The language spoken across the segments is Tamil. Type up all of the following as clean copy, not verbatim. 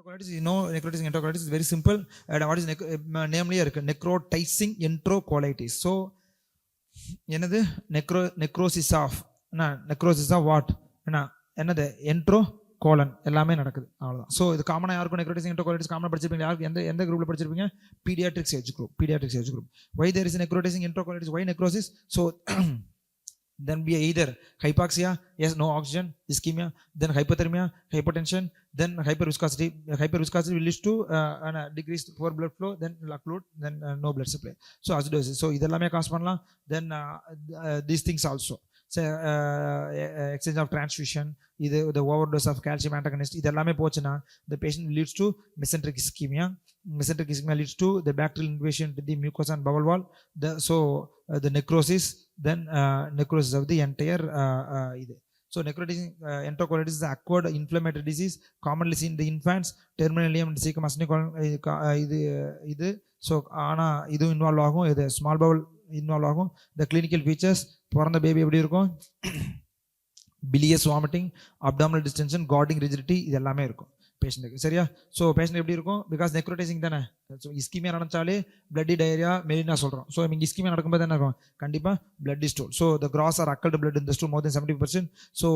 enterocolitis, you know, necrotizing enterocolitis is very simple. And what is namely necrotizing enterocolitis. So என்னது necrosis of என்ன necrosis of what என்னது என்ட்ரோ கோலன் எல்லாமே நடக்குது அவ்வளவுதான். ஸோ இது காமனாக யாருக்கும் நெக்ரோட்டிசிங் என்ட்ரோகோலைட்டிஸ் காமனாக படிச்சிருப்பீங்க. யாருக்கு எந்த குரூப்ல படிச்சிருப்பீங்க? Paediatrics age group. Why there is necrotizing enterocolitis? Why necrosis? So then be either hypoxia, yes, no oxygen, ischemia, then hypothermia, hypotension, then hyperviscosity will lead to decreased poor blood flow, then fluid, then no blood supply. So acidosis. So idellame cause pannalam. Then these things also. So exchange of transfusion, either the overdose of calcium antagonist, idellame pochuna the patient leads to mesenteric ischemia. Mesenteric ischemia leads to the bacterial invasion to the mucosa and bowel wall. The necrosis, then necrosis of the entire So necrotizing enterocolitis is an acquired inflammatory disease commonly seen in the infants. Terminal ileum and cecum இது so ஆனா இது இன்வால்வ் ஆகும். இது ஸ்மால் பவுல் இன்வால்வ் ஆகும். The clinical features, பிறந்த பேபி எப்படி இருக்கும்? bilious vomiting, abdominal distension, guarding rigidity, இது எல்லாமே இருக்கும் பேஷண்ட்டுக்கு. சரியா? ஸோ பேஷண்ட் எப்படி இருக்கும்? பிகாஸ் நெக்ரோடைசிங் தானே. ஸோ இஸ்கிமியா நடந்தாலே பிளட்டி டயரியா மெலினா சொல்கிறோம். ஸோ இங்கே இஸ்கிமியா நடக்கும்போது என்ன இருக்கும்? கண்டிப்பாக bloody stool. So the gross or occult blood இந்த ஸ்டூல் மோர் தென் 70%. ஸோ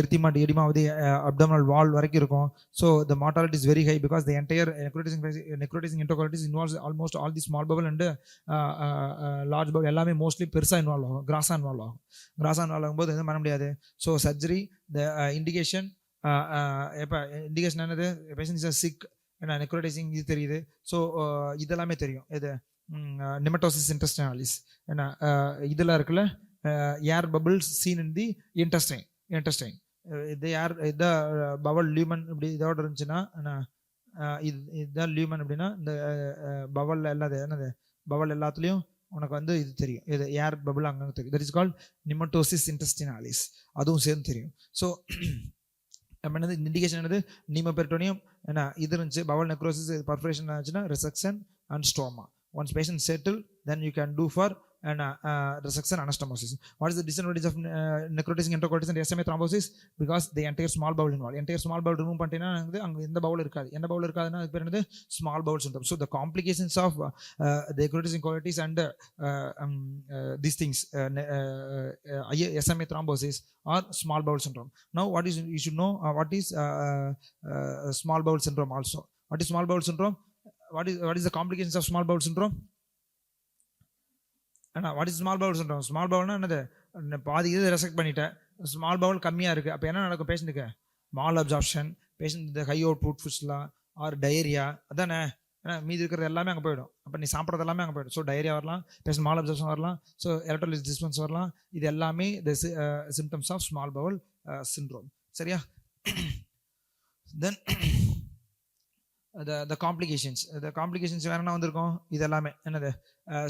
எடிமாவது அப்டமினல் வால் வரைக்கும் இருக்கும். So the mortality is very high because the entire necrotising enterocolitis involves almost all the small bowel and large bowel எல்லாமே மோஸ்ட்லி பெருசாக இன்வால்வ் ஆகும். கிராஸாக இன்வால்வ் ஆகும்போது எதுவும் பண்ண முடியாது. ஸோ சர்ஜரி, த இண்டிகேஷன் எப்போ இண்டிகேஷன் என்னது? பேஷண்ட் இஸ் சிக், என்ன நெக்ரோடைசிங் இது தெரியுது. ஸோ இதெல்லாமே தெரியும். இது நிமட்டோசிஸ் இன்டெஸ்டைனாலிஸ் என்ன இதெல்லாம் இருக்குல்ல, ஏர் பபிள்ஸ் சீன் இன் தி இன்டெஸ்டைன் இது ஏர் இத பவல் லியூமன் இப்படி இதோட இருந்துச்சுன்னா இதுதான் லியூமன் அப்படின்னா இந்த பவல் எல்லாது என்னது பவல் எல்லாத்துலேயும் உனக்கு வந்து இது தெரியும். இது ஏர் பபிள் அங்கே தெரியும். That is called pneumatosis intestinalis. அதுவும் சேர்ந்து தெரியும். ஸோ என்னது இண்டிகேஷன் என்னது? நீமோபெரிட்டோனியம் என்ன இது இருந்துச்சு, பவல் நெக்ரோசிஸ் பர்ஃபரேஷன் ஆச்சுன்னா resection and stoma. Once patient settle then you can do for resection anastomosis. What is the disadvantage of necrotizing enterocolitis and SMA thrombosis? Because the entire small bowel involved. Entire small bowel remove பண்ணினா அங்க எந்த பவுல் இருக்காது. எந்த பவுல் இருக்காதுன்னா அது பேர் என்னது? Small bowel syndrome. So the complications of the necrotizing enterocolitis and these things SMA thrombosis or small bowel syndrome. Now what is you should know what is small bowel syndrome also. What is small bowel syndrome? What is the complications of small bowel syndrome? What is small bowel syndrome? Small பவுல்னா என்னது? பாதி இது ரெசெக்ட் பண்ணிட்டேன், ஸ்மால் பவுல் கம்மியாக இருக்குது. அப்போ என்ன நடக்கும் பேஷண்ட்டுக்கு? மால் அப்சார்ப்ஷன், பேஷண்ட் இந்த ஹை அவுட் புட் ஃபுட்ஸ்லாம் ஆர் டயரியா அதானே. ஏன்னா மீதி இருக்கிறது எல்லாமே அங்கே போயிடும். அப்போ நீ சாப்பிட்றது எல்லாமே அங்கே போயிடும். ஸோ டயரியா வரலாம், பேஷண்ட் மால் அப்சார்ப்ஷன் வரலாம், ஸோ எலக்ட்ரோலைசிஸ் டிஸ்பென்ஸ் வரலாம். இது எல்லாமே the symptoms of small bowel syndrome. சரியா? தென் the complications வேற என்ன வந்திருக்கும்? இது எல்லாமே என்னது?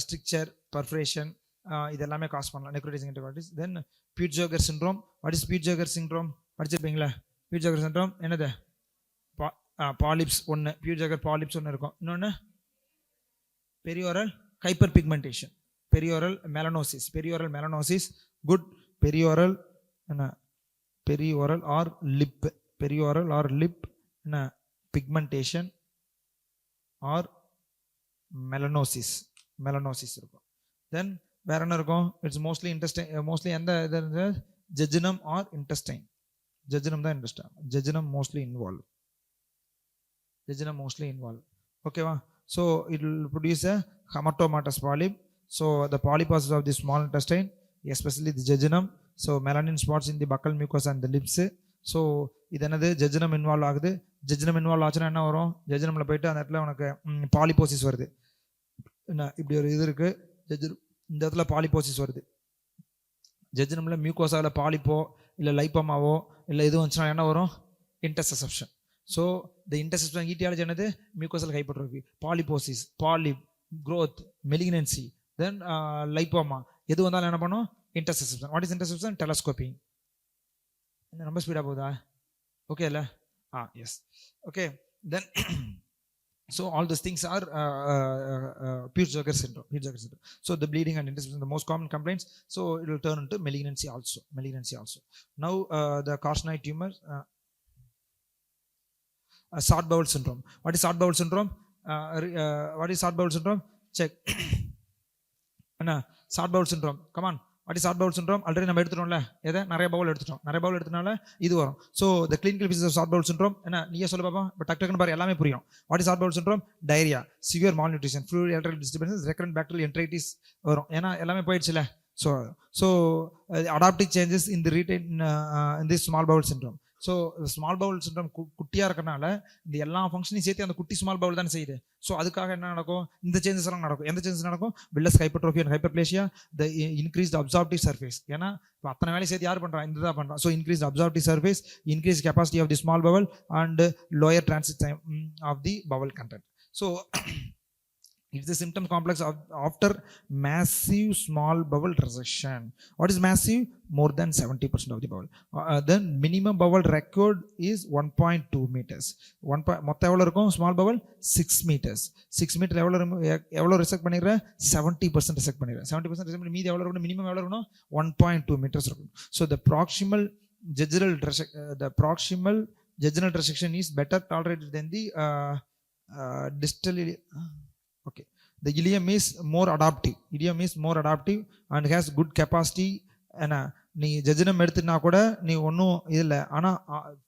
ஸ்ட்ரிக்சர், பர்ஃபரேஷன், இது எல்லாமே காஸ் பண்ணலாம் necrotising enterocolitis. Then Peutz Jeghers syndrome. What is Peutz Jeghers syndrome? படிச்சிருப்பீங்களா? பியூட்ஜோகர் சிண்ட்ரோம் என்னது? பாலிப்ஸ் ஒன்று, பியூட்ஜோகர் பாலிப்ஸ் ஒன்று இருக்கும். இன்னொன்று perioral hyperpigmentation, perioral melanosis. Good. Perioral என்ன? பெரியோரல் ஆர் லிப் என்ன? பிக்மெண்டேஷன் ஆர் மெலனோசிஸ் இருக்கும். தென் வேற என்ன இருக்கும்? It's mostly intestine. மோஸ்ட்லி எந்த இது? Jejunum or intestine. ஜெஜினம் தான் இன்டெஸ்டைன். Jejunum mostly involve. ஓகேவா? So it will produce a hamartomatous polyp. So the polyposis of the small intestine, especially the jejunum. So melanin spots in the buccal mucous and the lips. So இது என்னது? ஜெஜினம் இன்வால்வ் ஆகுது. ஜெஜினம் இன்வால்வ் ஆச்சுன்னா என்ன வரும்? ஜெஜினமில் போயிட்டு அந்த இடத்துல உனக்கு பாலிபோசிஸ் வருது. என்ன இப்படி ஒரு இது இருக்கு, இந்த இடத்துல பாலிபோசிஸ் வருது. ஜெஜினமில் மியூக்கோசாவில் பாலிப்போ இல்லை லைப்பமாவோ இல்லை எதுவும் வந்துச்சுன்னா என்ன வரும்? இன்டர்செப்ஷன். ஸோ இந்த இன்டர்செப்ஷன் ஈட்டியாலஜி என்னது? Mucosal hypertrophy, polyposis, polyp, growth, malignancy, then lipoma. எது வந்தாலும் என்ன பண்ணும்? Intussusception. What is intussusception? Telescoping. என்ன ரொம்ப ஸ்பீடாக போகுதா? ஓகே இல்லை? Yes. Okay. Then so all these things are Peutz-Jeghers syndrome. So the bleeding and interception, the most common complaints. So it will turn into malignancy also. Now the carcinoid tumor. short bowel syndrome. What is short bowel syndrome? What is short bowel syndrome? Check. என்ன short bowel syndrome, come on. What is short bowel syndrome? Already நம்ம எடுத்துட்டோம்ல, எதை நிறைய பவுல் எடுத்துட்டோம், நிறைய பவுல் எடுத்தனால இது வரும். So the clinical features of short bowel syndrome என்ன நீயே சொல்ல பாப்பா, இப்போ டக்குன்னு பாரு எல்லாமே புரியும். What is short bowel syndrome? Diarrhoea, severe malnutrition, fluid electrolyte disturbances, recurrent bacterial enteritis வரும். ஏன்னா எல்லாமே போயிடுச்சுல. So adaptive changes in the retain in the small bowel syndrome. So small bowel syndrome குட்டியாக இருக்கனால இந்த எல்லா ஃபங்க்ஷனையும் சேர்த்து அந்த குட்டி ஸ்மால் பவுல் தான் செய்யுது. ஸோ அதுக்காக என்ன நடக்கும்? இந்த சேஞ்சஸ் எல்லாம் நடக்கும். எந்த சேஞ்சஸ் நடக்கும்? Villus hypertrophy and hyperplasia, the increased absorptive surface. ஏன்னா இப்போ அத்தனை வேலையை சேர்த்து யார் பண்ணுறான்? இந்த தான் பண்ணுறான். So increased absorptive surface, increase capacity of the small bowel and lower transit time of the bowel content. So it's the symptom complex after massive small bowel resection. What is massive? More than 70% of the bowel. Then minimum bowel record is 1.2 meters. மொத்தம் எவ்வளோ இருக்கும்? Small bowel 6 meters. 6 meter எவ்வளோ ரிசெக்ட் பண்ணிடுற? 70% ரிசெக்ட் பண்ணிடுறேன். 70% ரிசெக்ட் பண்ணி மீதி எவ்வளோ இருக்கணும்? மினிமம் எவ்வளோ இருக்கணும்? 1.2 meters இருக்கும். So the proximal jejunal resection is better tolerated than the distal. Okay, the ileum is more adaptive and has good capacity. ஏன்னா நீ ஜெஜனம் எடுத்துனா கூட நீ ஒன்றும் இதில், ஆனால்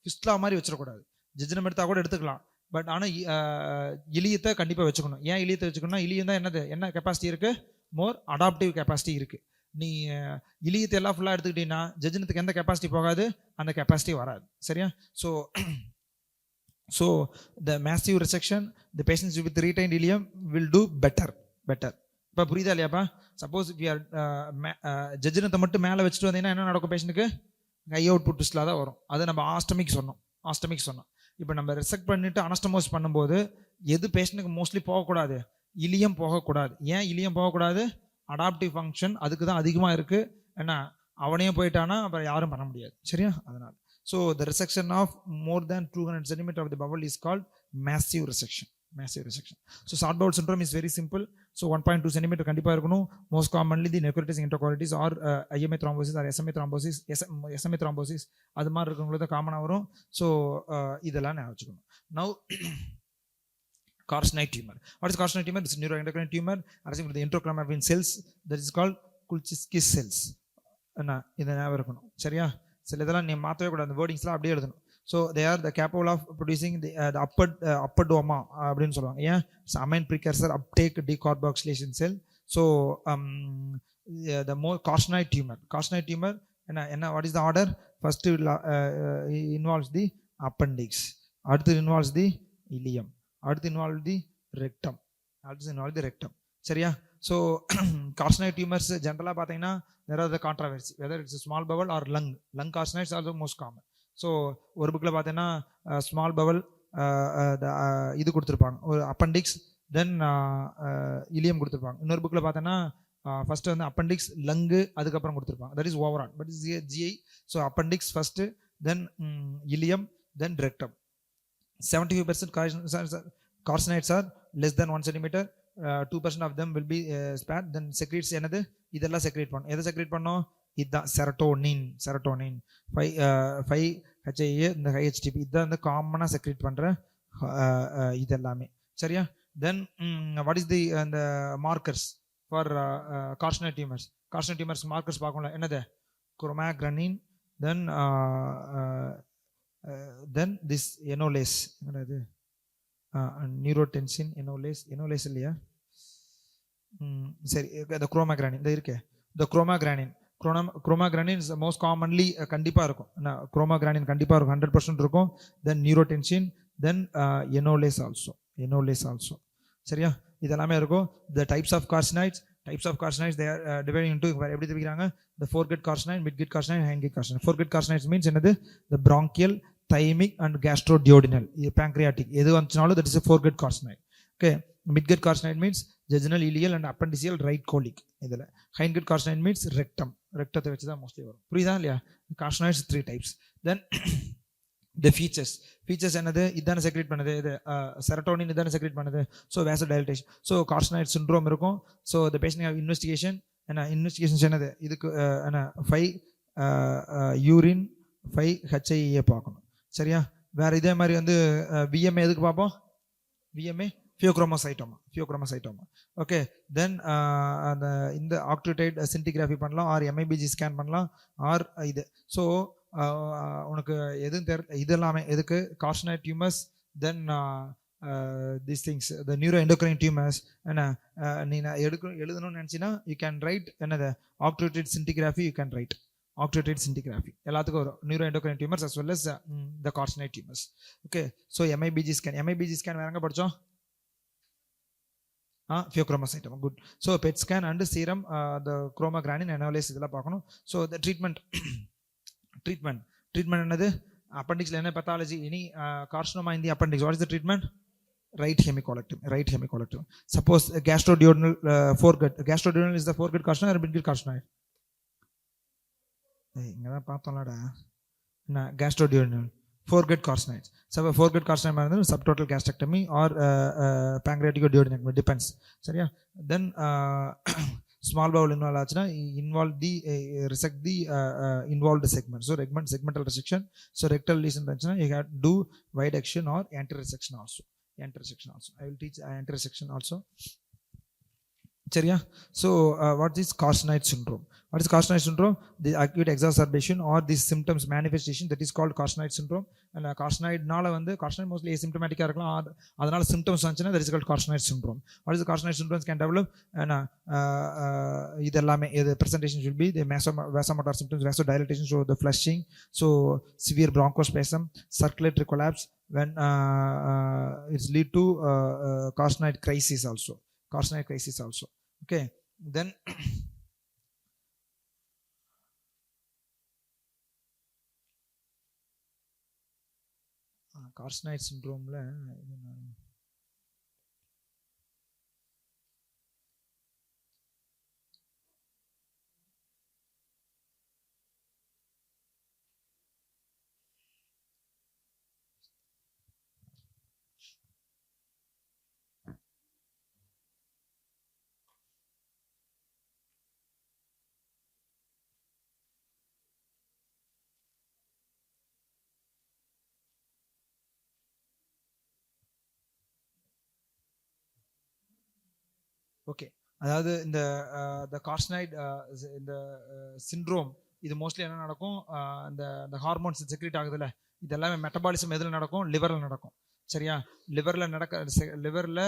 ஃபிஸ்ட்லா மாதிரி வச்சிடக்கூடாது. ஜெஜனம் எடுத்தா கூட எடுத்துக்கலாம், பட் ஆனால் இலியத்தை கண்டிப்பாக வச்சுக்கணும். ஏன் இலியத்தை வச்சுக்கணும்னா இலியம் தான் என்ன கெப்பாசிட்டி இருக்குது? மோர் அடாப்டிவ் கெப்பாசிட்டி இருக்குது. நீ இலியத்தை எல்லாம் ஃபுல்லாக எடுத்துக்கிட்டீங்கன்னா ஜெஜனத்துக்கு எந்த கெப்பாசிட்டி போகாது, அந்த கெப்பாசிட்டி வராது. சரியா? So the massive resection, the patients with retained ileum will do better. இப்போ புரியுதா இல்லையாப்பா? சப்போஸ் வி ஆர் ஜெஜனத்தை மட்டும் மேலே வச்சுட்டு வந்தீங்கன்னா என்ன நடக்கும்? பேஷண்ட்டுக்கு ஹை அவுட்புட் ட்விஸ்ட்ல தான் வரும். அதை நம்ம ஆஸ்டமிக் சொன்னோம். இப்போ நம்ம ரிசெக்ட் பண்ணிட்டு அனஸ்டமோஸ் பண்ணும்போது எது பேஷண்ட்டுக்கு மோஸ்ட்லி போகக்கூடாது? இலியம் போகக்கூடாது. ஏன் இலியம் போகக்கூடாது? அடாப்டிவ் ஃபங்க்ஷன் அதுக்கு தான் அதிகமாக இருக்குது. ஏன்னா அவனையும் போயிட்டானா அப்புறம் யாரும் பண்ண முடியாது. சரியா? அதனால் so the resection of more than 200 cm of the bowel is called massive resection. So short bowel syndrome is very simple. So 1.2 cm கண்டிப்பா இருக்கணும். Most commonly the necrotic enterocolitis or IMA thrombosis or SMA thrombosis அது மாதிரி இருக்கவங்களுக்கு தான் காமனா வரும். So இதெல்லாம் நான் வச்சுக்கணும். Now carcinoid tumor. What is carcinoid tumor? It's neuroendocrine tumor arising from the enterochromaffin cells that is called Kulchinsky cells. என்ன இதை ஞாபகம் இருக்கணும். சரியா? சில இதெல்லாம் நீ மாற்றவே கூடாது, அந்த வேர்டிங்ஸ்லாம் அப்படியே எழுதணும். So they are the capable of producing the apudoma அப்படின்னு சொல்லுவாங்க. ஏன்? Amine precursor uptake decarboxylation cell. So the more carcinoid tumour என்ன what is the order? First involves the appendix, அடுத்து இன்வால்வ்ஸ் தி இலியம், அடுத்து இன்வால்வ் தி ரெக்டம். சரியா? ஸோ கார்சினாய்ட் டியூமர்ஸ் ஜென்ரலாக பார்த்தீங்கன்னா there are the controversy whether it's a small bowel or lung carcinoids are the most common. So ஒரு புக்கில் பார்த்தீங்கன்னா ஸ்மால் பவல் இது கொடுத்துருப்பாங்க, ஒரு அப்பெண்டிக்ஸ், தென் இலியம் கொடுத்துருப்பாங்க. இன்னொரு புக்கில் பார்த்தீங்கன்னா ஃபர்ஸ்ட் வந்து அப்பெண்டிக்ஸ், லங்கு, அதுக்கப்புறம் கொடுத்துருப்பாங்க. That is overall, but is GI. So appendix first, then ileum, then rectum. 75% carcinoids are less than 1 cm. 2% of them will be spared. Then secretes என்னது? இதெல்லாம் செக்ரேட் பண்ணும். எதை செக்ரேட் பண்ணோம்? இதுதான் செரட்டோனின். 5-HIA இந்த HTP இதுதான் வந்து காமனாக செக்ரேட் பண்ணுற இதெல்லாமே. சரியா? தென் வாட் இஸ் தி அந்த மார்க்கர்ஸ் ஃபார் கார்சினாய்ட் டியூமர்ஸ் மார்க்கர்ஸ் பார்க்கணும்ல, என்னது? குரோமாக்ரனின், தென் திஸ் எனோலேஸ், என்னது? நியூரோடென்சின், எனோலேஸ் இல்லையா? சரி, இந்த குரோமாக்ரானின் இந்த இருக்கே, இந்த குரோமாக்ரானின் இஸ் மோஸ்ட் காமன்லி கண்டிப்பாக இருக்கும். குரோமாக்ரானின் கண்டிப்பாக இருக்கும், 100% இருக்கும். Then neurotensin, then enolase also. சரியா? இதெல்லாமே இருக்கும். The types of carcinoids they are dividing into எப்படி தெரிவிக்கிறாங்க? the foregut carcinoid, midgut carcinoid, hindgut carcinoid. foregut carcinoid means என்னது? the bronchial, thymic and gastroduodenal, pancreatic எது வந்துச்சுனாலும் that is a foregut carcinoid. okay, midgut carcinoid means jejunal, ileal and appendiceal right colic. இதில் hindgut carcinoid means ரெக்டத்தை வச்சு தான் மோஸ்ட்லி வரும். புரியுதா இல்லையா? carcinoids 3 types. then the features என்னது? இதான செக்ரேட் பண்ணுது, இது செரட்டோனின் இதான செக்ரேட் பண்ணுது. ஸோ வேசோடைலேஷன். ஸோ கார்சினாய்ட் சிண்ட்ரோம் இருக்கும். So the patient have investigation. Investigations என்னது? இதுக்கு 5 யூரின், 5 HIA பார்க்கணும். சரியா? வேற இதே மாதிரி வந்து விஎம்ஏ எதுக்கு பார்ப்போம்? விஎம்ஏ ஃபியோக்ரோமோசைட்டோமா. ஓகே, தென் அந்த இந்த ஆக்டிவேட்டட் சின்டிகிராஃபி பண்ணலாம், ஆர் எம்ஐபிஜி ஸ்கேன் பண்ணலாம், ஆர் இது. ஸோ உனக்கு எதுவும் இது எல்லாமே எதுக்கு? Carcinoid tumors, then these things, the neuroendocrine tumors. என்ன நீ எழுதணும்னு நினச்சின்னா யூ கேன் ரைட் என்னது activated scintigraphy, you can write activated scintigraphy. எல்லாத்துக்கும் வரும் neuroendocrine tumors as well as the carcinoid tumors. Okay, so MIBG scan வேற எங்கே படித்தோம்? Pheochromocytoma. Good. So PET scan and serum, the chromogranin analysis இதெல்லாம் பார்க்கணும். ஸோ த ட்ரீட்மெண்ட் என்னது? அப்பெண்டிக்ஸ்ல என்ன pathology? Any carcinoma in the appendix, what is the treatment? Right hemicolectomy. Suppose gastroduodenal foregut. Gastroduodenal is the foregut carcinoma or midgut carcinoma? இங்க தான் பார்த்தோம்லடா. என்ன gastroduodenal foregut carcinoma. So foregut carcinoma வந்து subtotal gastrectomy or pancreaticoduodenectomy, depends. சரியா? Then small bowel involved ஆச்சுன்னா resect the involved segment. So segmental resection. So rectal lesion இருந்துச்சுன்னா you have to do wide resection or anti-resection also. I will teach anti-resection also. சரியா? So what is carcinoid syndrome? The acute exacerbation or this symptoms manifestation, that is called carcinoid syndrome. And carcinoidனால வந்து carcinoid mostly asymptomatic இருக்கலாம், அதனால symptoms வந்துச்சுன்னா that is called carcinoid syndrome. What is the carcinoid syndromes can develop? And இது எல்லாமே the presentation should be the vasomotor symptoms, vasodilatation, so the flushing, so severe bronchospasm, circulatory collapse, when it's lead to carcinoid crisis also. Okay, then carcinoid syndromeல ஓகே, அதாவது இந்த கார்சினாய்ட் இந்த சிண்ட்ரோம் இது மோஸ்ட்லி என்ன நடக்கும்? இந்த ஹார்மோன்ஸ் செக்ரீட் ஆகுதுல்ல, இது எல்லாமே மெட்டபாலிசம் எதில் நடக்கும்? லிவரில் நடக்கும். சரியா? லிவரில்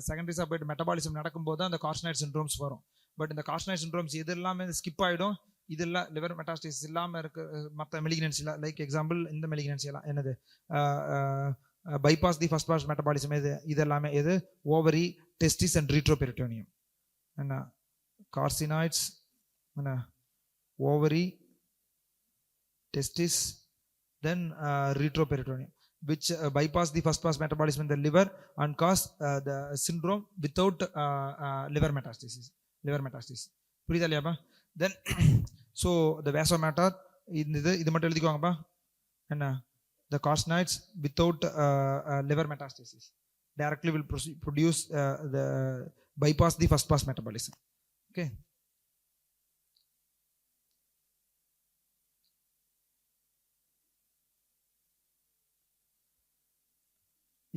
செகண்டரிஸாக போயிட்டு மெட்டபாலிசம் நடக்கும்போது அந்த கார்சினாய்ட் சிண்ட்ரோம்ஸ் வரும். பட் இந்த கார்சினாய்ட் சிண்ட்ரோம்ஸ் இது எல்லாமே ஸ்கிப் ஆகிடும். இதெல்லாம் லிவர் மெட்டாஸ்டிஸ் இல்லாமல் இருக்க மற்ற மெலிக்னன்சிலாம், லைக் எக்ஸாம்பிள் இந்த மெலிக்னன்சி எல்லாம் என்னது? bypass the first pass metabolism. இது எல்லாமே எது? Ovary, testis and retroperitoneum. என்ன கார்சினாய்ட்ஸ்? என்ன ovary, testis, then retroperitoneum, which bypass the first pass metabolism in the liver and cause the syndrome without liver metastasis. புரியுதா இல்லையாப்பா? Then so the vasomotor, இது மட்டும் எழுதிக்குவாங்கப்பா. என்ன the carcinoids without liver metastasis directly will produce the bypass the first pass metabolism. Okay,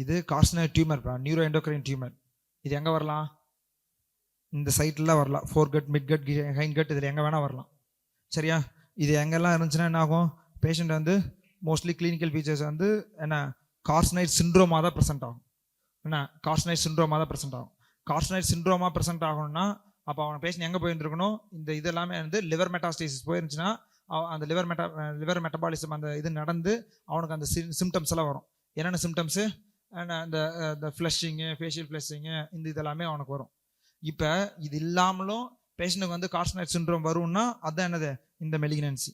இது கார்சினாய்ட் டியூமர், நியூரோஎண்டோக்ரைன் டியூமர். இது எங்க வரலாம்? இந்த சைட்ல வரலாம். ஃபோர்கட், மிட்கட், ஹைன்கட், இதில் எங்கே வேணால் வரலாம். சரியா? இது எங்கெல்லாம் இருந்துச்சுன்னா என்ன ஆகும்? பேஷண்ட் வந்து மோஸ்ட்லி கிளினிக்கல் ஃபீச்சர்ஸ் வந்து என்ன கார்சினாய்ட் சிண்ட்ரோமாக தான் ப்ரெசென்ட் ஆகும். என்ன கார்சினாய்ட் சிண்ட்ரோமாக தான் ப்ரெசென்ட் ஆகும். கார்சினாய்ட் சிண்ட்ரோமாக ப்ரெசென்ட் ஆகணும்னா அப்போ அவன் பேஷண்ட் எங்கே போயிருந்துருக்கணும்? இந்த இது எல்லாமே வந்து லிவர் மெட்டாஸ்டேசிஸ் போயிருந்துச்சுன்னா அந்த லிவர் மெட்டபாலிசம் அந்த இது நடந்து அவனுக்கு அந்த சிம்டம்ஸ் எல்லாம் வரும். என்னென்ன சிம்டம்ஸு? இந்த ஃப்ளஷிங்கு, ஃபேஷியல் ஃப்ளஷிங்கு, இந்த இதெல்லாமே அவனுக்கு வரும். இப்போ இது இல்லாமலும் பேஷண்ட்டுக்கு வந்து கார்சினாய்ட் சிண்ட்ரோம் வரும்னா அதுதான் என்னது? இந்த மெலிக்னன்சி.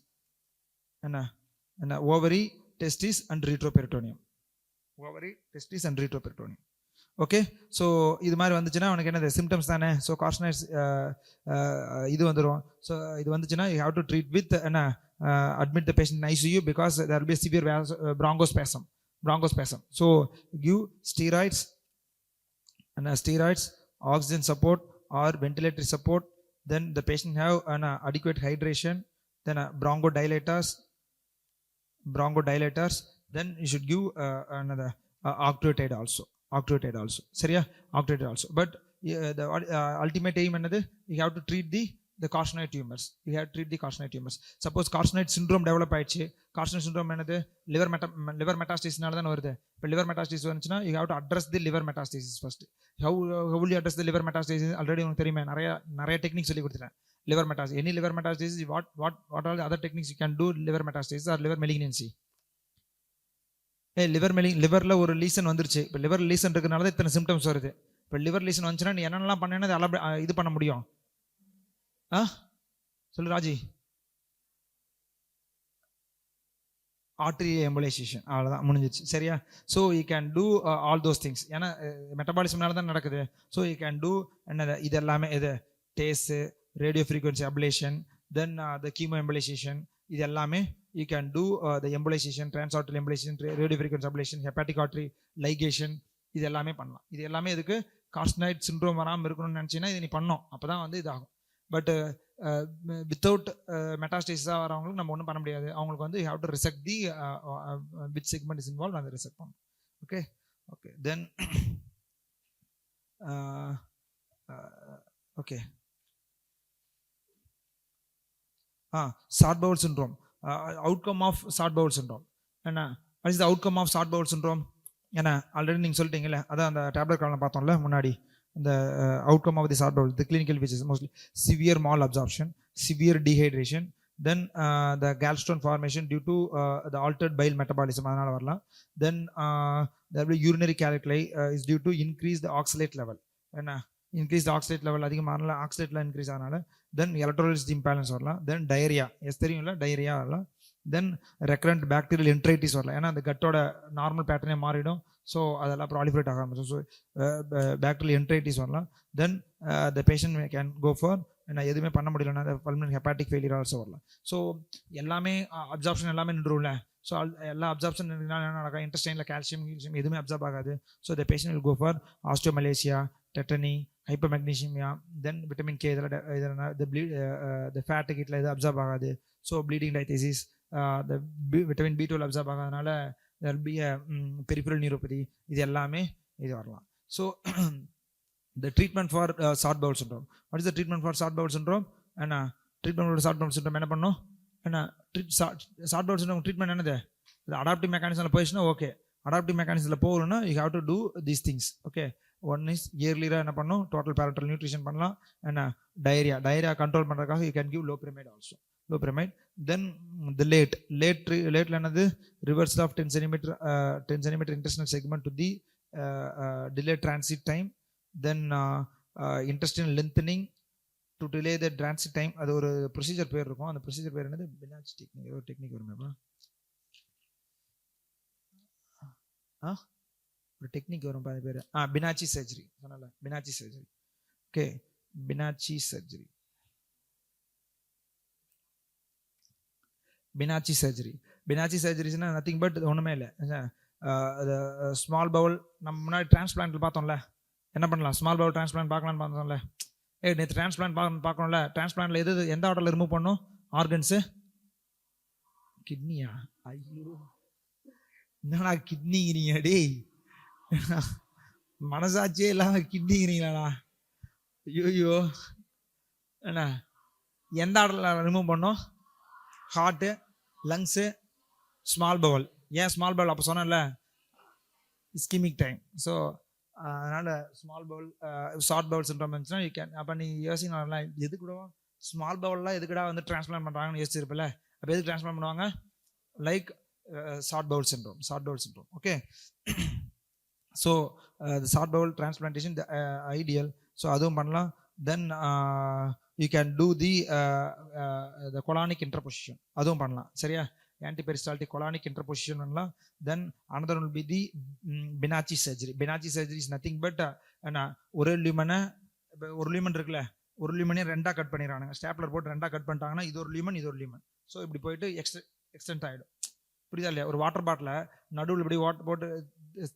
என்ன ovary, testis and retroperitoneum. Okay, so இது மாதிரி வந்துச்சுன்னா அவனுக்கு என்னது? சிம்டம்ஸ் தானே. ஸோ கார்சினாய்ட்ஸ் இது வந்துடும். ஸோ இது வந்துச்சுன்னா you have to treat with என்ன admit the patient in ICU because there will be severe bronchospasm. So give steroids, oxygen support or ventilatory support. Then the patient have an adequate hydration. Then bronchodilators. then you should give another octreotide also சரியா, octreotide also. But the ultimate aim என்னது, you have to treat the carcinoid tumors. You have to treat the carcinoid tumors. Suppose carcinoid syndrome develop ஆயிடுச்சு, carcinoid syndrome என்னது, liver metastasis-னால தான் வருது. இப்போ liver metastasis வந்துச்சுன்னா you have to address the liver metastasis first. How will you address the liver metastasis? Already உங்களுக்கு தெரியுமே, நிறைய டெக்னிக் சொல்லி கொடுத்துட்டேன். liver metastasis, any liver metastasis, what are the other techniques you can do liver metastasis or liver malignancy? லிவர்ல ஒரு லீசன் வந்துருச்சு. இப்போ லிவர் லீசன் இருக்கிறதுனால தான் இத்தனை சிம்டம்ஸ் வருது. இப்போ லிவர் லீசன் வந்துச்சுன்னா நீ என்னென்னலாம் பண்ணேன்னா இது பண்ண முடியும்? சொல்லு ராஜி. ஆர்டரி எம்பலைசேஷன், அவ்வளோதான், முடிஞ்சிச்சு. சரியா? So you can two all those things. ஏன்னா மெட்டபாலிசம்னால தான் நடக்குது. ஸோ யூ கேன் டூ என்னது, இது எல்லாமே இது டேஸு, ரேடியோ ஃப்ரீக்வன்சி அப்ளேஷன், தென் த கீமோ எம்பலைசேஷன், இது எல்லாமே you can do the embolization, transarterial embolization, radio frequency ablation, hepatic artery ligation, இது எல்லாமே பண்ணலாம். இது எல்லாமே இதுக்கு carcinoid syndrome வராமல் இருக்கணும்னு நினச்சின்னா இது நீ பண்ணோம், அப்போ தான் வந்து இதாகும். பட் வித்தவுட் மெட்டாஸ்டேசிஸாக வரவங்களுக்கு நம்ம ஒன்றும் பண்ண முடியாது. அவங்களுக்கு வந்து you have to resect the which segment is involved, அந்த resect பண்ணணும். Okay then okay short bowel syndrome. Outcome of short bowel syndrome என்ன? what is the outcome of short bowel syndrome? ஏன்னா ஆல்ரெடி நீங்கள் சொல்லிட்டீங்களே, அதான் அந்த டேப்லெட் காலம் பார்த்தோம்ல முன்னாடி. இந்த outcome of the short bowel, the clinical features mostly severe mal absorption, severe dehydration, then the gallstone formation due to the altered bile metabolism, அதனால வரலாம். Then the urinary calculi is due to increase the oxalate level. என்ன? இன்க்ரீஸ் ஆக்சிலேட் லெவல் அதிகமானால ஆக்சிலேட்லாம் இன்க்ரீஸ் ஆனால தென் எலக்ட்ரோலைட்ஸ் இம்பேலன்ஸ் வரலாம். தென் டயரியா, தெரியும்ல, டயரியா வரலாம். தென் ரெக்கரண்ட் பாக்டீரியல் என்ட்ரைட்டிஸ் வரலாம். ஏன்னா அந்த கட்டோட நார்மல் பேட்டர்னே மாறிடும். ஸோ அதெல்லாம் ப்ராலிஃபரேட் ஆக ஆரம்பிச்சோம். ஸோ பாக்டீரியல் என்ட்ரைட்டிஸ் வரலாம். Then the patient can go for நான் எதுவுமே பண்ண முடியலன்னா பல்மனரி ஹெப்பாட்டிக் ஃபெயிலியர் ஆல்சோ வரலாம். ஸோ எல்லாமே அப்சார்ப்ஷன் எல்லாமே நின்றும்ல. ஸோ எல்லா அப்சார்ப்ஷன் என்ன நடக்கும், இன்டெஸ்டைனில் கால்சியம் எதுவுமே அப்சார்ப் ஆகாது. So the patient will go for osteomalacia, tetany, hypermagnesemia, then vitamin K, இந்த ஃபேட்டுக்கு இதில் எது அப்சார்ப் ஆகாது. So bleeding diathesis, the vitamin B12 absorb ஆகாதனால there will be a peripheral neuropathy, இது எல்லாமே இது வரலாம். So the treatment for short bowel syndrome. What is the treatment for short bowel syndrome? என்ன treatment for short bowel syndrome என்ன பண்ணணும்? என்ன ஷார்ட் பவுல் சிண்ட்ரோம் ட்ரீட்மெண்ட் என்னது? அடாப்டிவ் மெக்கானிசமில் போயிடுச்சுன்னா ஓகே. அடாப்டிவ் மெக்கானிசமில் போகணும்னா you have to do these things. Okay, one is இயர்லியாக என்ன பண்ணணும், டோட்டல் பேரண்டல் நியூட்ரிஷன் பண்ணலாம். என்ன டயரியா கண்ட்ரோல் பண்ணுறதுக்காக you can give loperamide also, loperamide. Then the லேட்டில் என்னது, reversal of 10 centimeter intestinal segment to the delayed transit time. Then intestinal lengthening to delay the transit time. அது ஒரு ப்ரொசீஜர் பேர் இருக்கும். அந்த ப்ரொசீஜர் பேர் என்னது, பினாச் டெக்னிக், ஒரு டெக்னிக் வருமேப்பா, ஒரு டெக்னிக் வரும் அது பேர் பினாச்சி சர்ஜரி. சொன்னல Bianchi surgery. Okay, Bianchi surgery, Bianchi surgery. Bianchi சர்ஜரிஸ்னா நத்திங் பட் ஒன்றுமே இல்லை. ஸ்மால் பவுல் நம்ம முன்னாடி டிரான்ஸ்பிளான்ட் பார்த்தோம்ல, என்ன பண்ணலாம், ஸ்மால் பவுல் டிரான்ஸ்பிளான்ட் பார்க்கலான்னு பார்த்தோம்ல. நேற்று டிரான்ஸ்பிளான்ட் பார்க்கணும்ல. டிரான்ஸ்பிளான்ட்ல எந்த ஆர்டரில் ரிமூவ் பண்ணும் ஆர்கன்ஸு? கிட்னியா? ஐயோ, என்னடா கிட்னிங்கிறீங்க டேய், மனசாட்சியே இல்லாம கிட்னிங்கிறீங்களா? ஐயோ, என்ன எந்த ஆர்டரில் ரிமூவ் பண்ணும்? Heart, lungs, small bowel. ஏன் ஸ்மால் பவுல்? அப்போ சொன்னேன்ல, இஸ்கிமிக் டைம். ஸோ அதனால் small bowel short bowel syndrome இருந்துச்சுன்னா யூ கேன். அப்போ நீ யோசிக்கலாம், எது கூட ஸ்மால் பவுல்லாம் எதுக்கடா வந்து டிரான்ஸ்பிளான்ட் பண்ணுறாங்கன்னு யோசிச்சிருப்பில்ல. அப்போ எதுக்கு டிரான்ஸ்பிளான்ட் பண்ணுவாங்க? Like short bowel syndrome. Okay, so the short bowel transplantation the ideal. So அதுவும் பண்ணலாம். Then you can do the colonic interposition, அதுவும் பண்ணலாம். சரியா? ஆன்டிபெரிஸ்டால்டிக் colonic interposition பண்ணலாம். தென் another will be the Benacci surgery. Benacci surgery is nothing but ஒரு லியூமனை, ஒரு லியூமன் இருக்குல்ல, ஒரு லியூமனே ரெண்டாக கட் பண்ணிடுறாங்க. ஸ்டாப்லர் போட்டு ரெண்டாக கட் பண்ணிட்டாங்கன்னா இது ஒரு லியூமன், இது ஒரு லியூமன். ஸோ இப்படி போயிட்டு எக்ஸ்டென்ட் ஆகிடும். புரியுதா இல்லையா? ஒரு வாட்டர் பாட்டில் நடுவில் இப்படி வாட்டர் போட்டு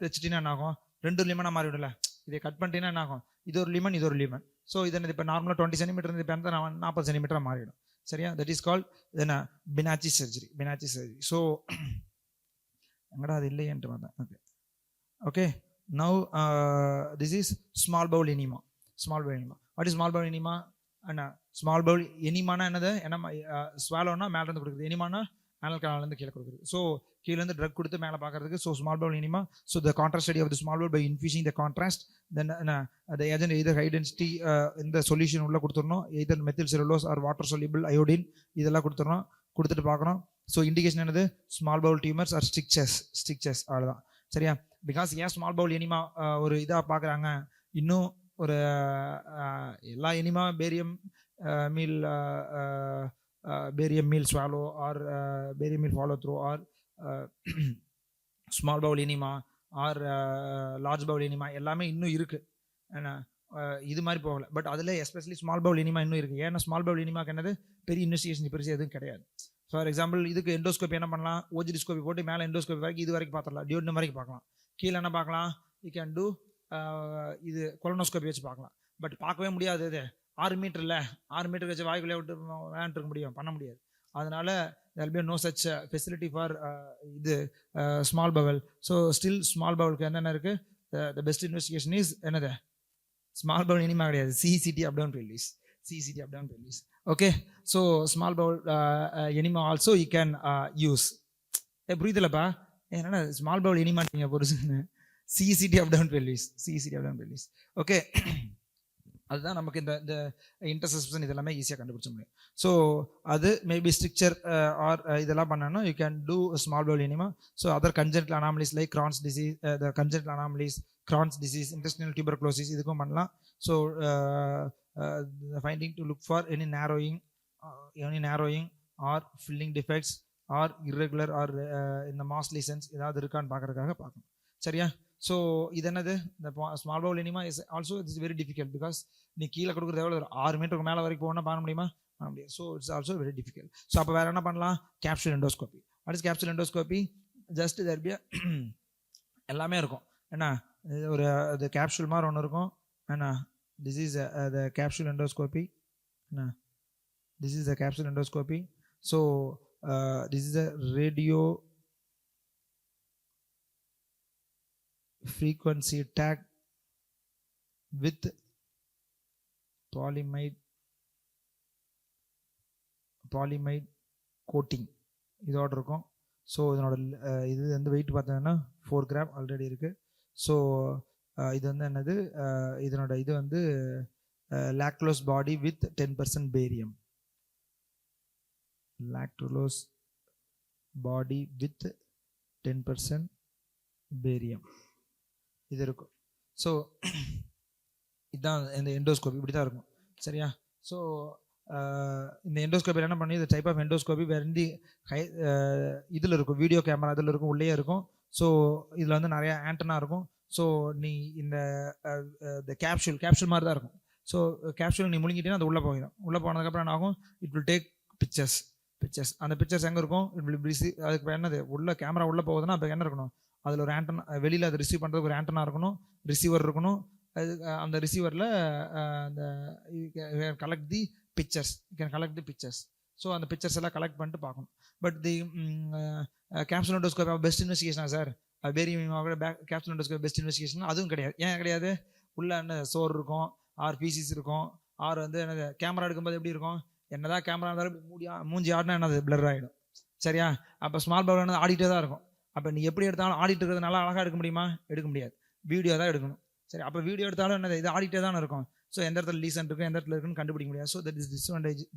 தைச்சிட்டிங்கன்னா என்ன ஆகும்? 2 லியூமனாக மாறிவிடல. இதை கட் பண்ணிட்டீங்கன்னா என்ன ஆகும்? இது ஒரு லியூமன், இது ஒரு லியூமன். ஸோ இதை இப்போ நார்மலாக 20 centimeter இப்போ 40 centimeter மாறிடும். சரியா? That is called Bianchi surgery. So எங்கடா அது இல்லையேன்ட்டு வந்தேன். Okay okay now this is small bowel enema. Small bowel enema. What is small bowel enema? என்ன ஸ்மால் பவுல் எனிமானா என்னது? என்ன ஸ்வாலோனா மேலே இருந்து கொடுக்குறது, எனிமானா மேனல் கனாலேருந்து கீழே கொடுக்குறது. ஸோ கீழேருந்து ட்ரக் கொடுத்து மேலே பார்க்கறதுக்கு. So small bowel enema. So the contrast study of the small bowel by infusing the contrast then the agent either high density இந்த சொல்யூஷன் உள்ள கொடுத்துடணும். Either methyl cellulose or water soluble iodine இதெல்லாம் கொடுத்துடணும். கொடுத்துட்டு பார்க்கணும். ஸோ இண்டிகேஷன் என்னது? Small bowel tumors or strictures அவ்வளோதான். சரியா? பிகாஸ் ஏன் ஸ்மால் பவுல் எனிமா ஒரு இதாக பார்க்குறாங்க, இன்னும் ஒரு எல்லா enema barium meal swallow or barium meal follow through or small bowel enema or large bowel enema எல்லாமே இன்னும் இருக்குது. ஏன்னா இது மாதிரி போகலை. பட் அதில் எஸ்பெஷலி ஸ்மால் பவுல் எனிமா இன்னும் இருக்குது. ஏன்னா ஸ்மால் பவுல் எனிமாக்கு என்னது? பெரிய இன்வெஸ்டிகேஷன் பெருசு எதுவும் கிடையாது. ஃபார் எக்ஸாம்பிள் இதுக்கு எண்டோஸ்கோப்பி என்ன பண்ணலாம்? ஓஜிடிஸ்கோப்பி போட்டு மேலே எண்டோஸ்கோப்பி வரைக்கும் இது வரைக்கும் பார்த்துடலாம், டியூட்னம் வரைக்கும் பார்க்கலாம். கீழே என்ன பார்க்கலாம்? யூ கேன் டூ இது கொலனோஸ்கோப்பி வச்சு பார்க்கலாம். பட் பார்க்கவே முடியாது. இது 6 மீட்டர் இல்லை, 6 மீட்டர் வச்சு வாய்க்குள்ளே விட்டு விளையாண்டுருக்க முடியும், பண்ண முடியாது. அதனால there will be no such facility for இது small bowel. So still small பவலுக்கு என்னென்ன இருக்குது? the best investigation is என்னது? ஸ்மால் பவுல் எனிமா கிடையாது, CCD up down release. CCD up down release. Okay. So small bowel enema also you can use. புரியுதுலப்பா? என்னன்னா ஸ்மால் பவுல் எனிமா நீங்கள் பொறுசுன்னு CCD up down release. CCD up down release. Okay. அதுதான் நமக்கு இந்த இன்டர்செப்ஷன் இதெல்லாமே ஈஸியாக கண்டுபிடிச்ச முடியும். ஸோ அது மேபி ஸ்ட்ரிக்சர் ஆர் இதெல்லாம் பண்ணணும். You can do small bowel enema. So other congenital anomalies like Crohn's disease, the congenital anomalies, Crohn's disease, intestinal tuberculosis இதுக்கும் பண்ணலாம். So finding to look for any narrowing or filling defects or irregular or இந்த மாஸ் லீசன்ஸ் ஏதாவது இருக்கான்னு பார்க்கறதுக்காக பார்க்கணும். சரியா? ஸோ இது என்னது? இந்த small bowel enema is also it's very difficult. Because நீ கீழே கொடுக்குறது எவ்வளோ? 6 மீட்டருக்கு மேலே வரைக்கும் போகணும்னா பண்ண முடியுமா? பண்ண முடியாது. So it's also very difficult. So அப்போ வேறு என்ன பண்ணலாம்? Capsule endoscopy. What is capsule endoscopy? Just தெர்பியா எல்லாமே இருக்கும். என்ன ஒரு அது கேப்சூல் மாதிரி ஒன்று இருக்கும். என்ன this is the capsule endoscopy. என்ன this is the capsule endoscopy. So this is a radio frequency tag with polyimide coating இதோட இருக்கும். ஸோ இதனோட இது வந்து வெயிட் பார்த்தீங்கன்னா 4 கிராம் ஆல்ரெடி இருக்குது. ஸோ இது வந்து என்னது? இதனோட இது வந்து lactose body with 10% barium. Lactose body with 10% barium இது இருக்கும். ஸோ இதுதான் இந்த எண்டோஸ்கோபி, இப்படி தான் இருக்கும். சரியா? ஸோ இந்த எண்டோஸ்கோபி என்ன பண்ணி, இந்த டைப் ஆஃப் எண்டோஸ்கோபி வேறு இதில் இருக்கும், வீடியோ கேமரா இதில் இருக்கும், உள்ளே இருக்கும். ஸோ இதில் வந்து நிறையா ஆண்டனா இருக்கும். ஸோ நீ இந்த கேப்சூல் மாதிரி தான் இருக்கும். ஸோ கேப்சூல் நீ முழுங்கிட்டீங்கன்னா அது உள்ளே போயிடும். உள்ளே போனதுக்கப்புறம் என்ன ஆகும்? It will take pictures. அந்த பிக்சர்ஸ் எங்கே இருக்கும்? It will receive. அதுக்கு என்னது? உள்ள கேமரா உள்ளே போகுதுன்னா அப்போ என்ன இருக்கணும்? அதில் ஒரு ஆண்டனா, வெளியில் அதை ரிசீவ் பண்ணுறதுக்கு ஒரு ஆண்டனா இருக்கணும், ரிசீவர் இருக்கணும். அது அந்த ரிசீவரில் அந்த collect the pictures. Can collect the pictures. So அந்த பிக்சர்ஸ் எல்லாம் கலெக்ட் பண்ணிட்டு பார்க்கணும். But the capsule endoscopy best இன்வெஸ்டிகேஷனா sir? Barium capsule endoscopy best investigation அதுவும் கிடையாது. ஏன் கிடையாது? உள்ள என்ன சோறு இருக்கும், ஆர் பீசிஸ் இருக்கும், ஆர் வந்து என்னது கேமரா எடுக்கும்போது எப்படி இருக்கும்? என்னதான் கேமரா இருந்தாலும் மூஞ்சி ஆடினா என்னது பிளர் ஆகிடும். சரியா? அப்போ ஸ்மால் பவுல் என்னது ஆடிட்டே தான் இருக்கும். அப்போ நீ எப்படி எடுத்தாலும் ஆடிட்டு இருக்கிறதுனால அழகாக எடுக்க முடியுமா? எடுக்க முடியாது. வீடியோ தான் எடுக்கணும். சரி, அப்போ வீடியோ எடுத்தாலும் என்னது? இது ஆடிட்டே தானே இருக்கும். ஸோ எந்த இடத்துல லீசன் இருக்கும், எந்த இடத்துல இருக்குன்னு கண்டுபிடிக்க முடியாது. So that is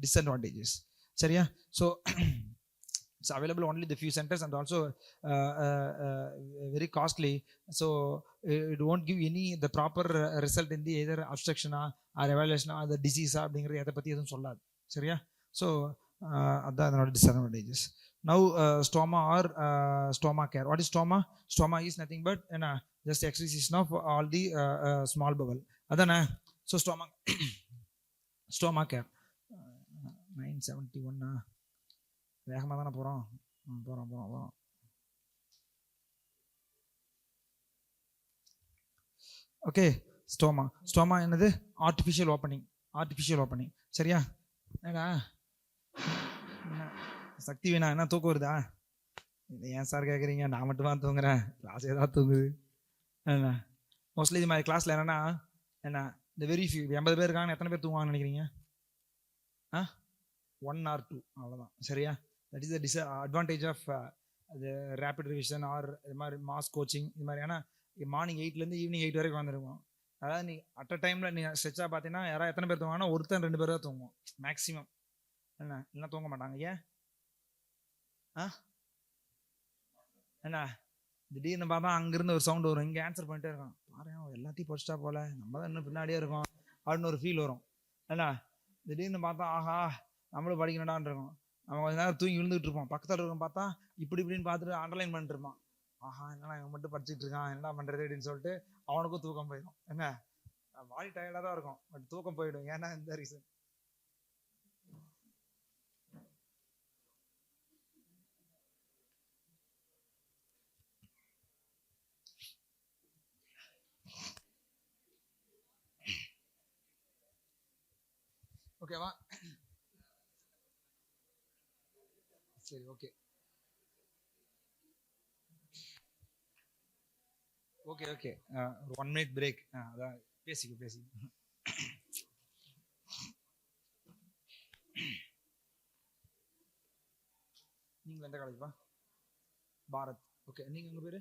disadvantages. சரியா? So it's available only the few centres and also very costly. So it won't give any the proper result in the either அப்ஸ்ட்ரக்ஷனா ஆர் எவாலுவேஷனா அது டிசீஸா அப்படிங்கிறது எதை பற்றி எதுவும் சொல்லாது. சரியா? ஸோ அதுதான் அதனோட disadvantages. Now stoma or stoma care. What is stoma? Stoma is nothing but just excision of all the small bowel. Adana. So stoma care. 971 வேகமாக தானே போகிறோம். ஓகே. ஸ்டோமா என்னது? Artificial opening. சரியா? என்னடா சக்தி வேணா என்ன தூக்கம் வருதா? ஏன் சார் கேட்குறீங்க, நான் மட்டும் தான் தூங்குறேன், கிளாஸ் ஏதாவது தூங்குது என்ன. மோஸ்ட்லி இது மாதிரி கிளாஸில் என்னென்னா என்ன, இந்த வெரி ஃபியூ 80 பேர் இருக்காங்க, எத்தனை பேர் தூங்குவாங்கன்னு நினைக்கிறீங்க? 1 or 2 அவ்வளோதான். சரியா? That is the advantage of அது ரேபிட் ரிவிஷன் ஆர் இது மாதிரி மாஸ் கோச்சிங். இது மாதிரி ஏன்னா மார்னிங் 8லேருந்து ஈவினிங் 8 வரைக்கும் வந்துருக்கும். அதாவது நீ அட் அ டைமில் நீ ஸ்ட்ரெச்சாக பார்த்தீங்கன்னா யாராவது எத்தனை பேர் தூங்குவாங்கன்னா ஒருத்தன் 2 பேர் தான் தூங்குவோம் மேக்ஸிமம். என்ன இல்லை தூங்க மாட்டாங்க. ஏன் என்ன, திடீர்னு பார்த்தா அங்கிருந்து ஒரு சவுண்ட் வரும், இங்கே ஆன்சர் பண்ணிட்டே இருக்கான், பாரு எல்லாத்தையும் படிச்சிட்டா போல, நம்ம தான் இன்னும் பின்னாடியே இருக்கோம் அப்படின்னு ஒரு ஃபீல் வரும். என்ன திடீர்னு பார்த்தா ஆஹா நம்மளும் படிக்கணும்டான் இருக்கும். நம்ம கொஞ்ச நேரம் தூங்கி விழுந்துட்டு இருப்போம், பக்கத்தில் இருக்கும் பார்த்தா இப்படின்னு பார்த்துட்டு அண்டர்லைன் பண்ணிட்டு இருப்பான், ஆஹா என்னடா இவன் மட்டும் படிச்சுட்டு இருக்கான், என்ன பண்ணுறது அப்படின்னு சொல்லிட்டு அவனுக்கும் தூக்கம் போயிடும். என்ன பாடி டயர்டாக தான் இருக்கும், பட் தூக்கம் போயிடும். ஏன்னா இந்த ரீசன். ஓகேவா? சரி, ஓகே ஓகே ஓகே ஒரு 1 minute பிரேக். அதான் பேசிக்க. நீங்கள் எந்த காலேஜ்ப்பா? பாரத். ஓகே, நீங்கள் உங்கள் பேர்?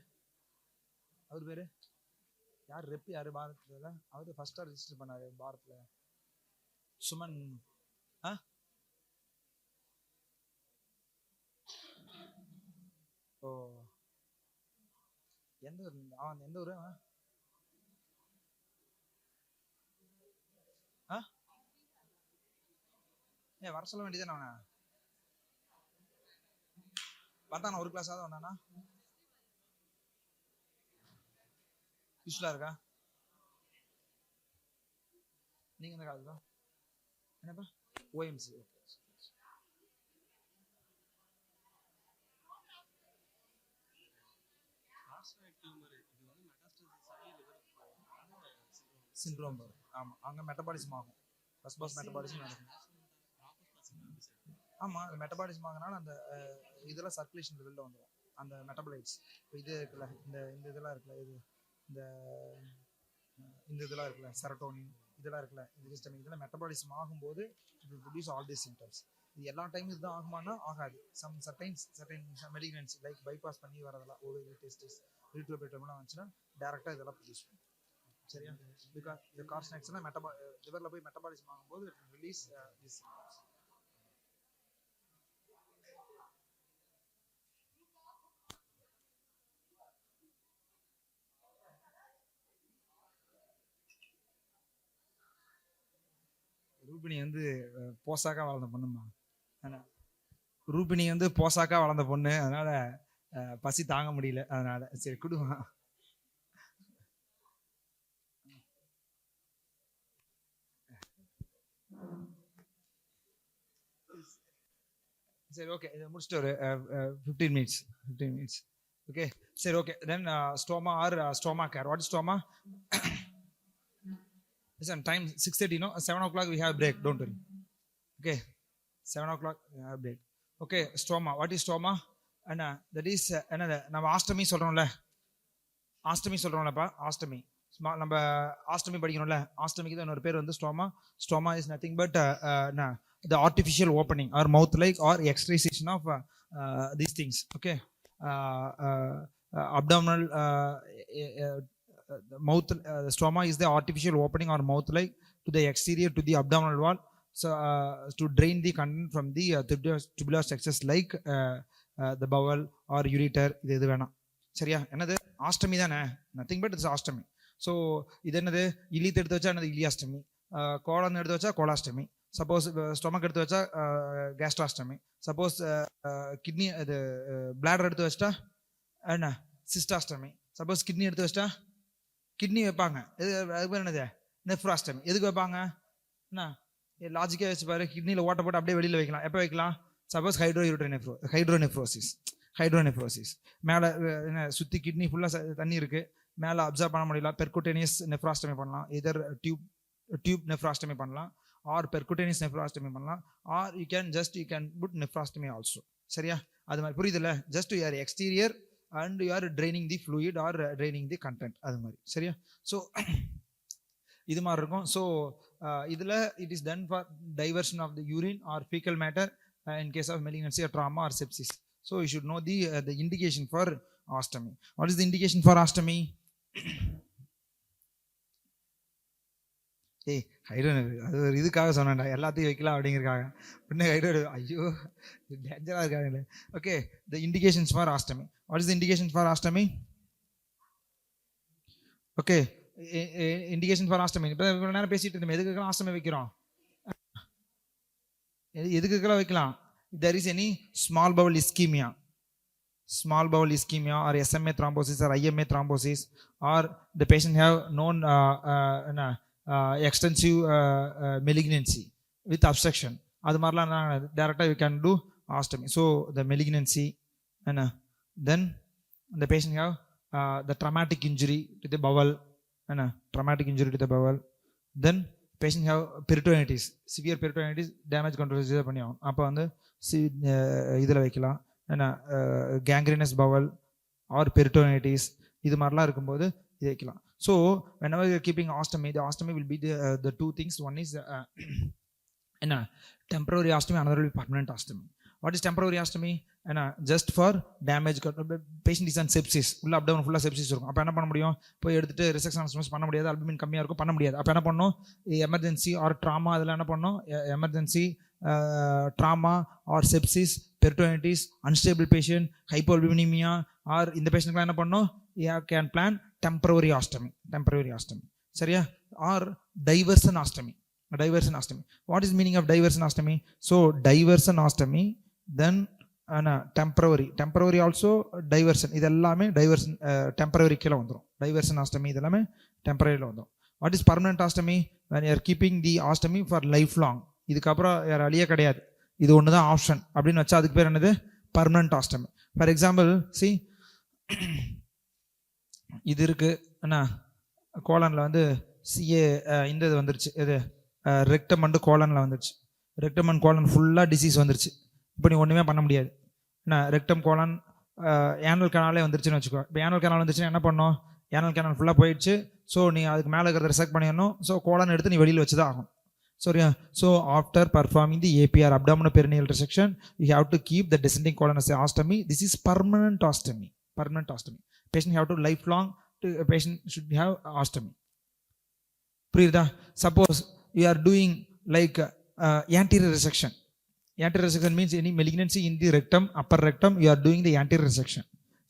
அவர் பேர் யார்? ரெப் யார் பாரத்தில்? அவர் ஃபஸ்ட்டாக ரிஜிஸ்டர் பண்ணார் பாரத்தில், சுமன். ஓ எந்த ஊர்? எந்த ஊர்? வர சொல்ல வேண்டியதானே அவனை? வந்தானா? ஒரு கிளாஸாவது வந்தானா? யூஸ்ஃபுல்லாக இருக்கா? நீங்கள் எந்த காலேஜ் தான்? என்னப்பா? OMC. ஓகே. சிண்ட்ரோம் வரும். ஆமாம், அங்கே மெட்டபாலிசம் ஆகும். ஃபர்ஸ்ட் பாஸ் மெட்டபாலிசம் நடக்கும். ஆமாம், அது மெட்டபாலிசம் ஆகுனால அந்த இதெல்லாம் சர்க்குலேஷன் வெளில வந்துடும், அந்த மெட்டபாலைட்ஸ். இப்போ இது இருக்குல்ல, இந்த இதெல்லாம் இருக்குல்ல, இந்த இதெல்லாம் இருக்குல்ல, செரட்டோனின் இதெல்லாம் இருக்குல்ல, இந்த ஹிஸ்டமின் இதெல்லாம் மெட்டபாலிசம் ஆகும்போது it will produce all these symptoms. இது எல்லா டைமும் இதுதான் ஆகுமானா ஆகாது. சர்டைன் மெடிகன்ஸ் லைக் பைபாஸ் பண்ணி வரதெல்லாம் ஓவேரி டெஸ்டிஸ் ரீட்ரோபேட்டம்லாம் வந்துச்சுன்னா டேரெக்டாக இதெல்லாம் ப்ரொடியூஸ் பண்ணும். சரியா? பிகாஸ் இந்த கார்சினாக்ஸ்லாம் லிவரில் போய் மெட்டபாலிசம் ஆகும்போது it will release this symptoms. Rubini வந்து போசாக்கா வளர்ந்த பொண்ணுமா. ரூபினி வந்து போசாக்கா வளர்ந்த பொண்ணு, அதனால பசி தாங்க முடியல, அதனால சரி குடுவான். சரி, ஓகே, இதை முடிச்சுட்டு ஒரு 15 minutes. ஓகே, சரி, okay. Then stoma or stoma care. What is stoma? Listen, time 6:30, no? 7 o'clock we have break, don't worry. Okay, 7 o'clock we have break. Okay, stoma. What is stoma? And that is another. நம்ம ஆஸ்டமி சொல்றோம்ல, ஆஸ்டமி நம்ம ஆஸ்டமி படிக்கணும்ல, ஆஸ்டமிக்கு தான் இன்னொரு பேர் வந்து stroma. Stroma is nothing but the artificial opening or mouth like or externalization of these things. Okay, abdominal the mouth, the stoma is the artificial opening or mouth like to the exterior to the abdominal wall, so to drain the content from the tubular structures like the bowel or ureter. இது எது வேணாம். சரியா? என்னது ஆஸ்டமி தானே, நத்திங் பட் இட்ஸ் ஆஸ்டமி. ஸோ இது என்னது, இலித்து எடுத்து வச்சா என்னது இலியாஸ்டமி, கோலன் எடுத்து வச்சா கோலாஸ்டமி, சப்போஸ் ஸ்டொமக் எடுத்து வச்சா கேஸ்ட்ராஸ்டமி, சப்போஸ் கிட்னி இது பிளாடர் எடுத்து வச்சிட்டா என்ன சிஸ்டாஸ்டமி, சப்போஸ் கிட்னி எடுத்து வச்சிட்டா கிட்னி வைப்பாங்க, அதுக்கு பேர் என்னது நெஃப்ராஸ்டமி. எதுக்கு வைப்பாங்க? என்ன லாஜிக்காக வச்சு பாரு, கிட்னியில் ஓட்ட போட்டு அப்படியே வெளியில் வைக்கலாம். எப்போ வைக்கலாம்? சப்போஸ் ஹைட்ரோநெஃப்ரோசிஸ் மேலே என்ன சுற்றி கிட்னி ஃபுல்லாக தண்ணி இருக்குது, மேலே அப்சர்வ் பண்ண முடியல, பெர்குட்டேனியஸ் நெஃப்ராஸ்டமி பண்ணலாம், இதர் டியூப் நெஃப்ராஸ்டமி பண்ணலாம், ஆர் பெர்குட்டேனியஸ் நெஃப்ராஸ்டமி பண்ணலாம், or you can put nephrostomy also. சரியா? அது மாதிரி புரியுதுல்ல? Just you are exterior and you are draining the fluid or draining the content, அது மாதிரி. சரியா? ஸோ இது மாதிரி இருக்கும். ஸோ இதில் it is done for diversion of the urine or faecal matter in case of malignancy or trauma or sepsis. So you should know the indication for ostomy. What is the indication for ostomy? ஏய் ஹைட்ரோன் அது ஒரு இதுக்காக சொன்னேன்டா, எல்லாத்தையும் வைக்கலாம் அப்படிங்கிறக்காக. பின்ன ஹைட்ரோன் ஐயோ டேஞ்சராக இருக்காங்களே. Okay, the indications for ostomy. What is the indication for ostomy? Okay, indication for ostomy. இப்போ இவ்வளோ நேரம் பேசிட்டு இருந்தோம், எதுக்குலாம் ஆஸ்டமி வைக்கிறோம், எதுக்குலாம் வைக்கலாம்? there is any small bowel ischemia, small bowel ischemia or SMA thrombosis or IMA thrombosis, or the patient have known extensive malignancy with obstruction, அது மாதிரிலாம் directly you can do ostomy. So the malignancy and then the patient have the traumatic injury to the bowel and traumatic injury to the bowel, then patient have peritonitis, severe peritonitis, damage control surgery பண்ணியாகும். அப்போ வந்து இதில் வைக்கலாம், என்ன கேங்க்ரினஸ் பவல் ஆர் பெரிட்டோனைட்டிஸ், இது மாதிரிலாம் இருக்கும்போது இது வைக்கலாம். So whenever you are keeping ostomy, the ostomy will be the two things. One is என்ன temporary ostomy, another will be permanent ostomy. What is temporary ostomy? என்ன just for damage, patient is on sepsis, உள்ள அப்டவுன் ஃபுல்லாக செப்சிஸ் இருக்கும். அப்போ என்ன பண்ண முடியும்? போய் எடுத்துட்டு ரிசெக்ஷன் அனஸ்டமோசிஸ் பண்ண முடியாது, அல்புமின் கம்மியாக இருக்கும், பண்ண முடியாது. அப்போ என்ன பண்ணணும்? எமர்ஜென்சி ஆர் ட்ராமா, அதில் என்ன பண்ணணும்? Emergency trauma or sepsis, peritonitis, unstable patient, hypoalbuminemia or இந்த பேஷண்ட்லாம் என்ன பண்ணணும்? Can plan temporary ostomy, temporary ostomy. சரியா? Or diversion ostomy, diversion ostomy. What is meaning of diversion ostomy? So diversion ostomy, then temporary, temporary also diversion, இது எல்லாமே டைவர்சன் டெம்பரவரி கீழே வந்துடும். டைவர்சன் ஆஸ்டமி இது எல்லாமே டெம்பரரியில் வந்துடும். What is permanent ostomy? when you are keeping the ostomy for life long, இதுக்கப்புறம் வேறு வழியே கிடையாது, இது ஒன்று தான் ஆப்ஷன் அப்படின்னு வச்சா அதுக்கு பேர் என்னது? பர்மனன்ட் ஆஸ்டமி. ஃபார் எக்ஸாம்பிள் சி, இது இருக்குது என்ன, கோலனில் வந்து சிஏ இந்த இது வந்துருச்சு, இது ரெக்டம் அண்டு கோலனில் வந்துருச்சு. ரெக்டம் அண்ட் கோலன் ஃபுல்லாக டிசீஸ் வந்துருச்சு. இப்போ நீ ஒன்றுமே பண்ண முடியாது. என்ன ரெக்டம் கோலன் ஏனல் கனாலே வந்துருச்சுன்னு வச்சுக்கோ. இப்போ ஏனல் கனால் வந்துருச்சுன்னா என்ன பண்ணோம்? ஏனல் கனால் ஃபுல்லாக போயிடுச்சு. ஸோ நீ அதுக்கு மேலே இருக்கிறத ரிசெக்ட் பண்ணிடணும். ஸோ கோலன் எடுத்து நீ வெளியில் வச்சு தான் ஆகும். சரியா? So after performing the APR abdominoperineal resection, you have to keep the descending colon as ostomy. This is permanent ostomy, permanent ostomy. Patient have to lifelong, patient should have ostomy. புரியுதா? Suppose you are doing like anterior resection. Anterior resection means any malignancy in the rectum, upper rectum, you are doing the anterior resection.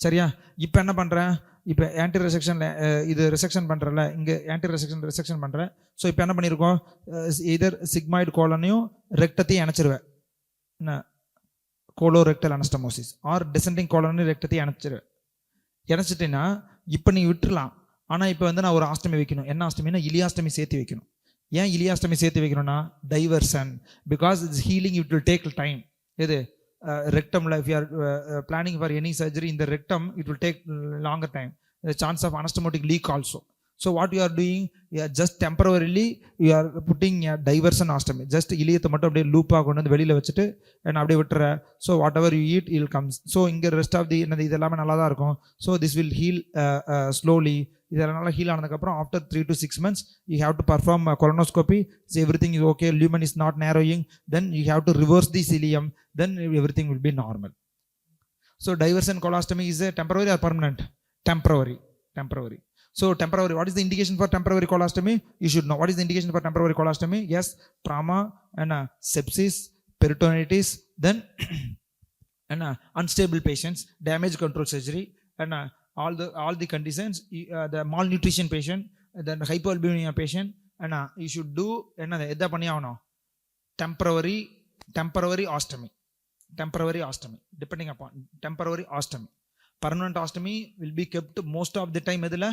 சரியா? இப்போ என்ன பண்ணுறேன்? இப்போ ஆன்டீரியர் ரிசெக்ஷனில் இது ரிசெக்ஷன் பண்ணுறல, இங்கே ஆன்டீரியர் ரிசெக்ஷன் பண்ணுறேன். ஸோ இப்போ என்ன பண்ணியிருக்கோம்? இதர் சிக்மாய்டு கோலனையும் ரெக்டத்தையும் இணைச்சிருவேன். என்ன கோலோரெக்டல் அனஸ்டமோசிஸ் ஆர் டிசெண்டிங் கோலனையும் ரெக்டத்தையும் இணைச்சிருவேன். இணைச்சிட்டேன்னா இப்போ நீ விட்டுடலாம். ஆனால் இப்போ வந்து நான் ஒரு ஆஸ்டமி வைக்கணும். என்ன ஆஸ்டமினா? இலியாஸ்டமி சேர்த்து வைக்கணும். ஏன் இலியாஸ்டமி சேர்த்து வைக்கணும்னா? Diversion. Because it's healing, it will take time. எது rectum, if you are planning for any surgery in the rectum, it will take longer time, the chance of anastomotic leak also. So what you are doing, you are just temporarily you are putting a diversion ostomy, just இலியத்தை மட்டும் அப்படியே லூப்பாக கொண்டு வந்து வெளியில் வச்சுட்டு and அப்படியே விட்டுற. So whatever you eat will comes. So இங்கே ரெஸ்ட் ஆஃப் தி என்னது இது எல்லாமே நல்லா தான் இருக்கும். So this will heal slowly. இதெல்லாம் நல்லா ஹீல் ஆனதுக்கப்புறம் after 3 to 6 months you have to perform a colonoscopy. So everything is okay, lumen is not narrowing, then you have to reverse the cilium, then everything will be normal. So diversion colostomy is a temporary or permanent? Temporary. So temporary, what is the indication for temporary colostomy? You should know. What is the indication for temporary colostomy? Yes, trauma and sepsis, peritonitis, then and unstable patients, damage control surgery, and all the conditions, the malnutrition patient, then hypoalbuminemia patient, and you should do edha panni avano temporary ostomy, depending upon temporary ostomy. Permanent ostomy will be kept most of the time edula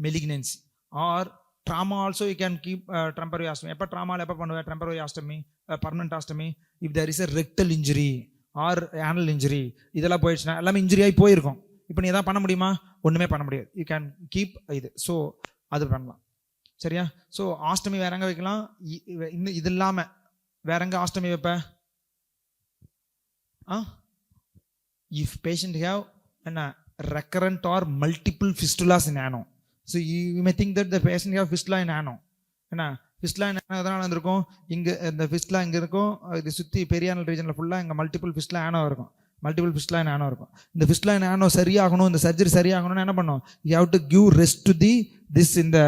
malignancy or trauma also you can keep temporary ostomy. Eppa trauma la eppa பண்ணுவ temporary ostomy, permanent ostomy if there is a rectal injury or anal injury. இதெல்லாம் போயிடுச்சுனா எல்லாமே இன்ஜுரி ஆகி போயிருக்கும். இப்போ நீ எதாவது பண்ண முடியுமா? ஒன்றுமே பண்ண முடியாது. யூ கேன் கீப் இது. ஸோ அது பண்ணலாம். சரியா? ஸோ ஆஸ்டமி வேற எங்கே வைக்கலாம்? இன்னும் இது இல்லாமல் வேற எங்கே ஆஸ்டமி வைப்ப? if patient have என்ன recurrent or multiple fistulas in ano, so you may think that the patient have fistula in ano. என்ன ஃபிஸ்ட்லா எதனால வந்திருக்கும், இங்கே இந்த ஃபிஸ்ட்லா இங்கே இருக்கும், இது சுற்றி பெரியானல் ரீஜனில் ஃபுல்லாக இங்கே மல்டிபிள் ஃபிஸ்ட்லா ஆனோ இருக்கும், மல்டிபிள் ஃபிஸ்ட்லா ஆனோ இருக்கும். இந்த ஃபிஸ்ட்லா ஆனோ சரியாகணும், இந்த சர்ஜரி சரியாகணும்னு என்ன பண்ணோம், you have to give rest to the this இந்த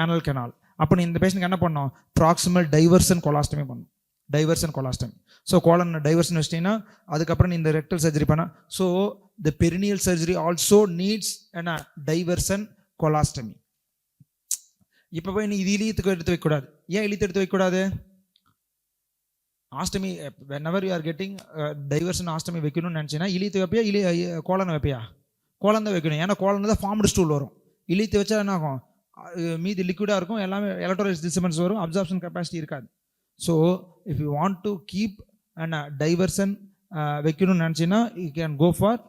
ஆனல் கெனால். அப்போ நீ இந்த பேஷண்ட்க்கு என்ன பண்ணோம், ப்ராக்சிமல் டைவர்சன் கொலாஸ்டமி பண்ணணும், diversion colostomy. So colon diversion வச்சிட்டீங்கன்னா அதுக்கப்புறம் நீ இந்த ரெக்டல் சர்ஜரி பண்ண. So the perineal surgery also needs என்ன டைவர்சன் கொலாஸ்டமி. இப்போ போய் நீ இது இலியத்துக்கு எடுத்து வைக்கக்கூடாது. ஏன் இலியத்தை எடுத்து வைக்கக்கூடாது, ostomy whenever you are getting diversion ostomy வைக்கணும்னு நினச்சின்னா இலியத்தை வைப்பியா, கோலனை வைப்பியா, கோலன் தான் வைக்கணும். ஏன்னா கோலன் தான் ஃபார்ம்டு ஸ்டூல் வரும். இலியத்தை வச்சா என்ன ஆகும், மீதி லிக்விடாக இருக்கும், எல்லாமே எலக்ட்ரோலைட் டிஸ்டர்பன்ஸ் வரும், அப்சார்ப்ஷன் கெப்பாசிட்டி இருக்காது. So if you want to keep and diversion வைக்கணும்னு நினச்சின்னா you can go for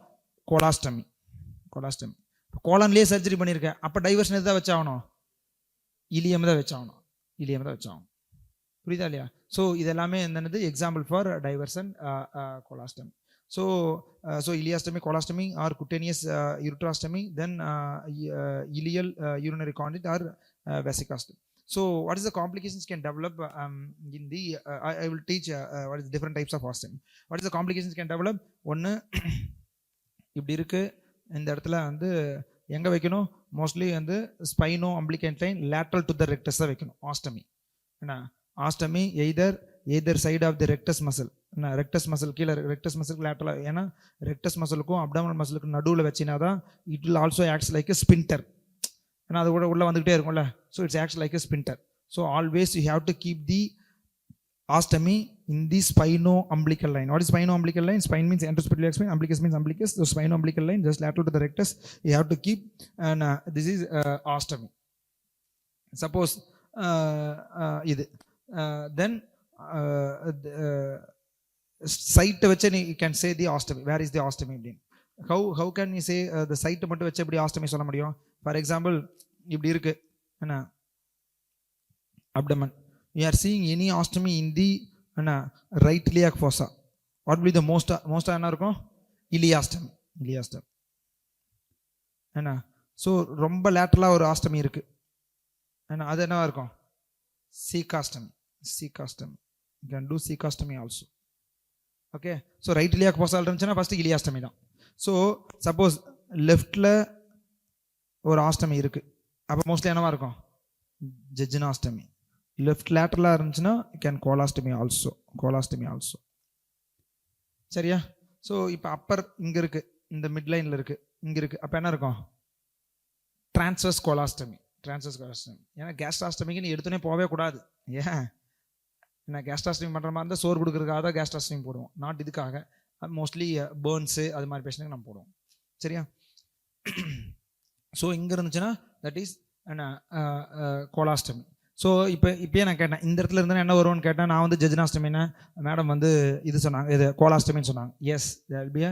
colostomy. Colostomy கோலன்லேயே சர்ஜரி பண்ணியிருக்கேன், அப்போ டைவர்சன் எதாவது வச்சாகணும், இலியம் தான் வச்சாகணும், இலியம் தான் வச்சாகணும். புரியுதா இல்லையா? ஸோ இதெல்லாமே என்னது example for diversion colostomy. So ileostomy, colostomy or cutaneous ureterostomy, then ileal urinary conduit ஆர் vesicoscopy. So what is the complications can develop in the I will teach what is the different types of ostomy. What is the complications can develop? ஒன்று இப்படி இருக்கு, இந்த இடத்துல வந்து எங்கே வைக்கணும், மோஸ்ட்லி வந்து spino umbilical line lateral to the rectus தான் வைக்கணும் ஆஸ்டமி. என்ன ostomy either side of the rectus muscle, என்ன ரெக்டஸ் மசில் கீழே, ரெக்டஸ் மசிலுக்கு லேட்ரல், ஏன்னா ரெக்டஸ் மசிலுக்கும் அப்டாமினல் மசிலுக்கும் நடுவில் வச்சினா தான் it will also acts like a sphincter. ஏன்னா அது கூட உள்ளே வந்துகிட்டே இருக்கும்ல, so it's acts like a sphincter. So always you have to keep the ostomy in the spino-umbilical line. What is spino-umbilical line? Spine means anterosuperior spine, umbilicus means umbilicus. So spino-umbilical line just lateral to the rectus you have to keep, and this is ostomy. Suppose இது then site வச்சு you can say the ostomy. Where is the ostomy? How can you say the site மட்டும் வச்சு எப்படி ostomy சொல்ல முடியும்? For example இப்படி இருக்கு, என்ன abdomen, we are seeing any ostomy in the right iliac fossa. What will be the most என்ன இருக்கும், இலியாஸ்டமி, இலியாஸ்டமி. என்ன ஸோ ரொம்ப லேட்டரலாக ஒரு ஆஸ்டமி இருக்கு, என்ன அது என்னவா இருக்கும், caecostomy, caecostomy. you can do caecostomy also. Okay, so right iliac fossa இருந்துச்சுன்னா ஃபர்ஸ்ட் இலியாஸ்டமி தான். ஸோ சப்போஸ் லெஃப்டில் ஒரு ஆஸ்டமி இருக்கு, அப்போ மோஸ்ட்லி என்னவா இருக்கும், ஜெஜினாஸ்டமி. லெஃப்ட் லேட்டரலாக இருந்துச்சுன்னா கேன் கோலாஸ்டமி ஆல்சோ, கோலாஸ்டமி ஆல்சோ. சரியா? ஸோ இப்போ அப்பர் இங்கே இருக்கு, இந்த மிட் லைனில் இருக்கு, இங்கே இருக்கு, அப்போ என்ன இருக்கும், டிரான்ஸ்வர்ஸ் கோலாஸ்டமி, டிரான்ஸ்வர்ஸ் கோலாஸ்டமி. ஏன்னா கேஸ்ட்ராஸ்டமிக்கு நீ எடுத்துனே போகவே கூடாது. ஏன் என்ன கேஸ்ட்ராஸ்டமி பண்ணுற மாதிரி இருந்தால் சோறு கொடுக்குறதுக்காக தான் கேஸ்ட்ராஸ்டமி போடுவோம், நாட் இதுக்காக. மோஸ்ட்லி பேர்ன்ஸு அது மாதிரி பேஷண்ட்டுக்கு நம்ம போடுவோம். சரியா? ஸோ இங்கே இருந்துச்சுன்னா தட் இஸ் என்ன கோலாஸ்டமி. ஸோ இப்போயே நான் கேட்டேன், இந்த இடத்துல இருந்தால் என்ன வரும்னு கேட்டேன். நான் வந்து ஜெஜினாஸ்டமின்னு மேடம் வந்து இது சொன்னாங்க, இது கோலாஸ்டமின்னு சொன்னாங்க. எஸ், தேர் பி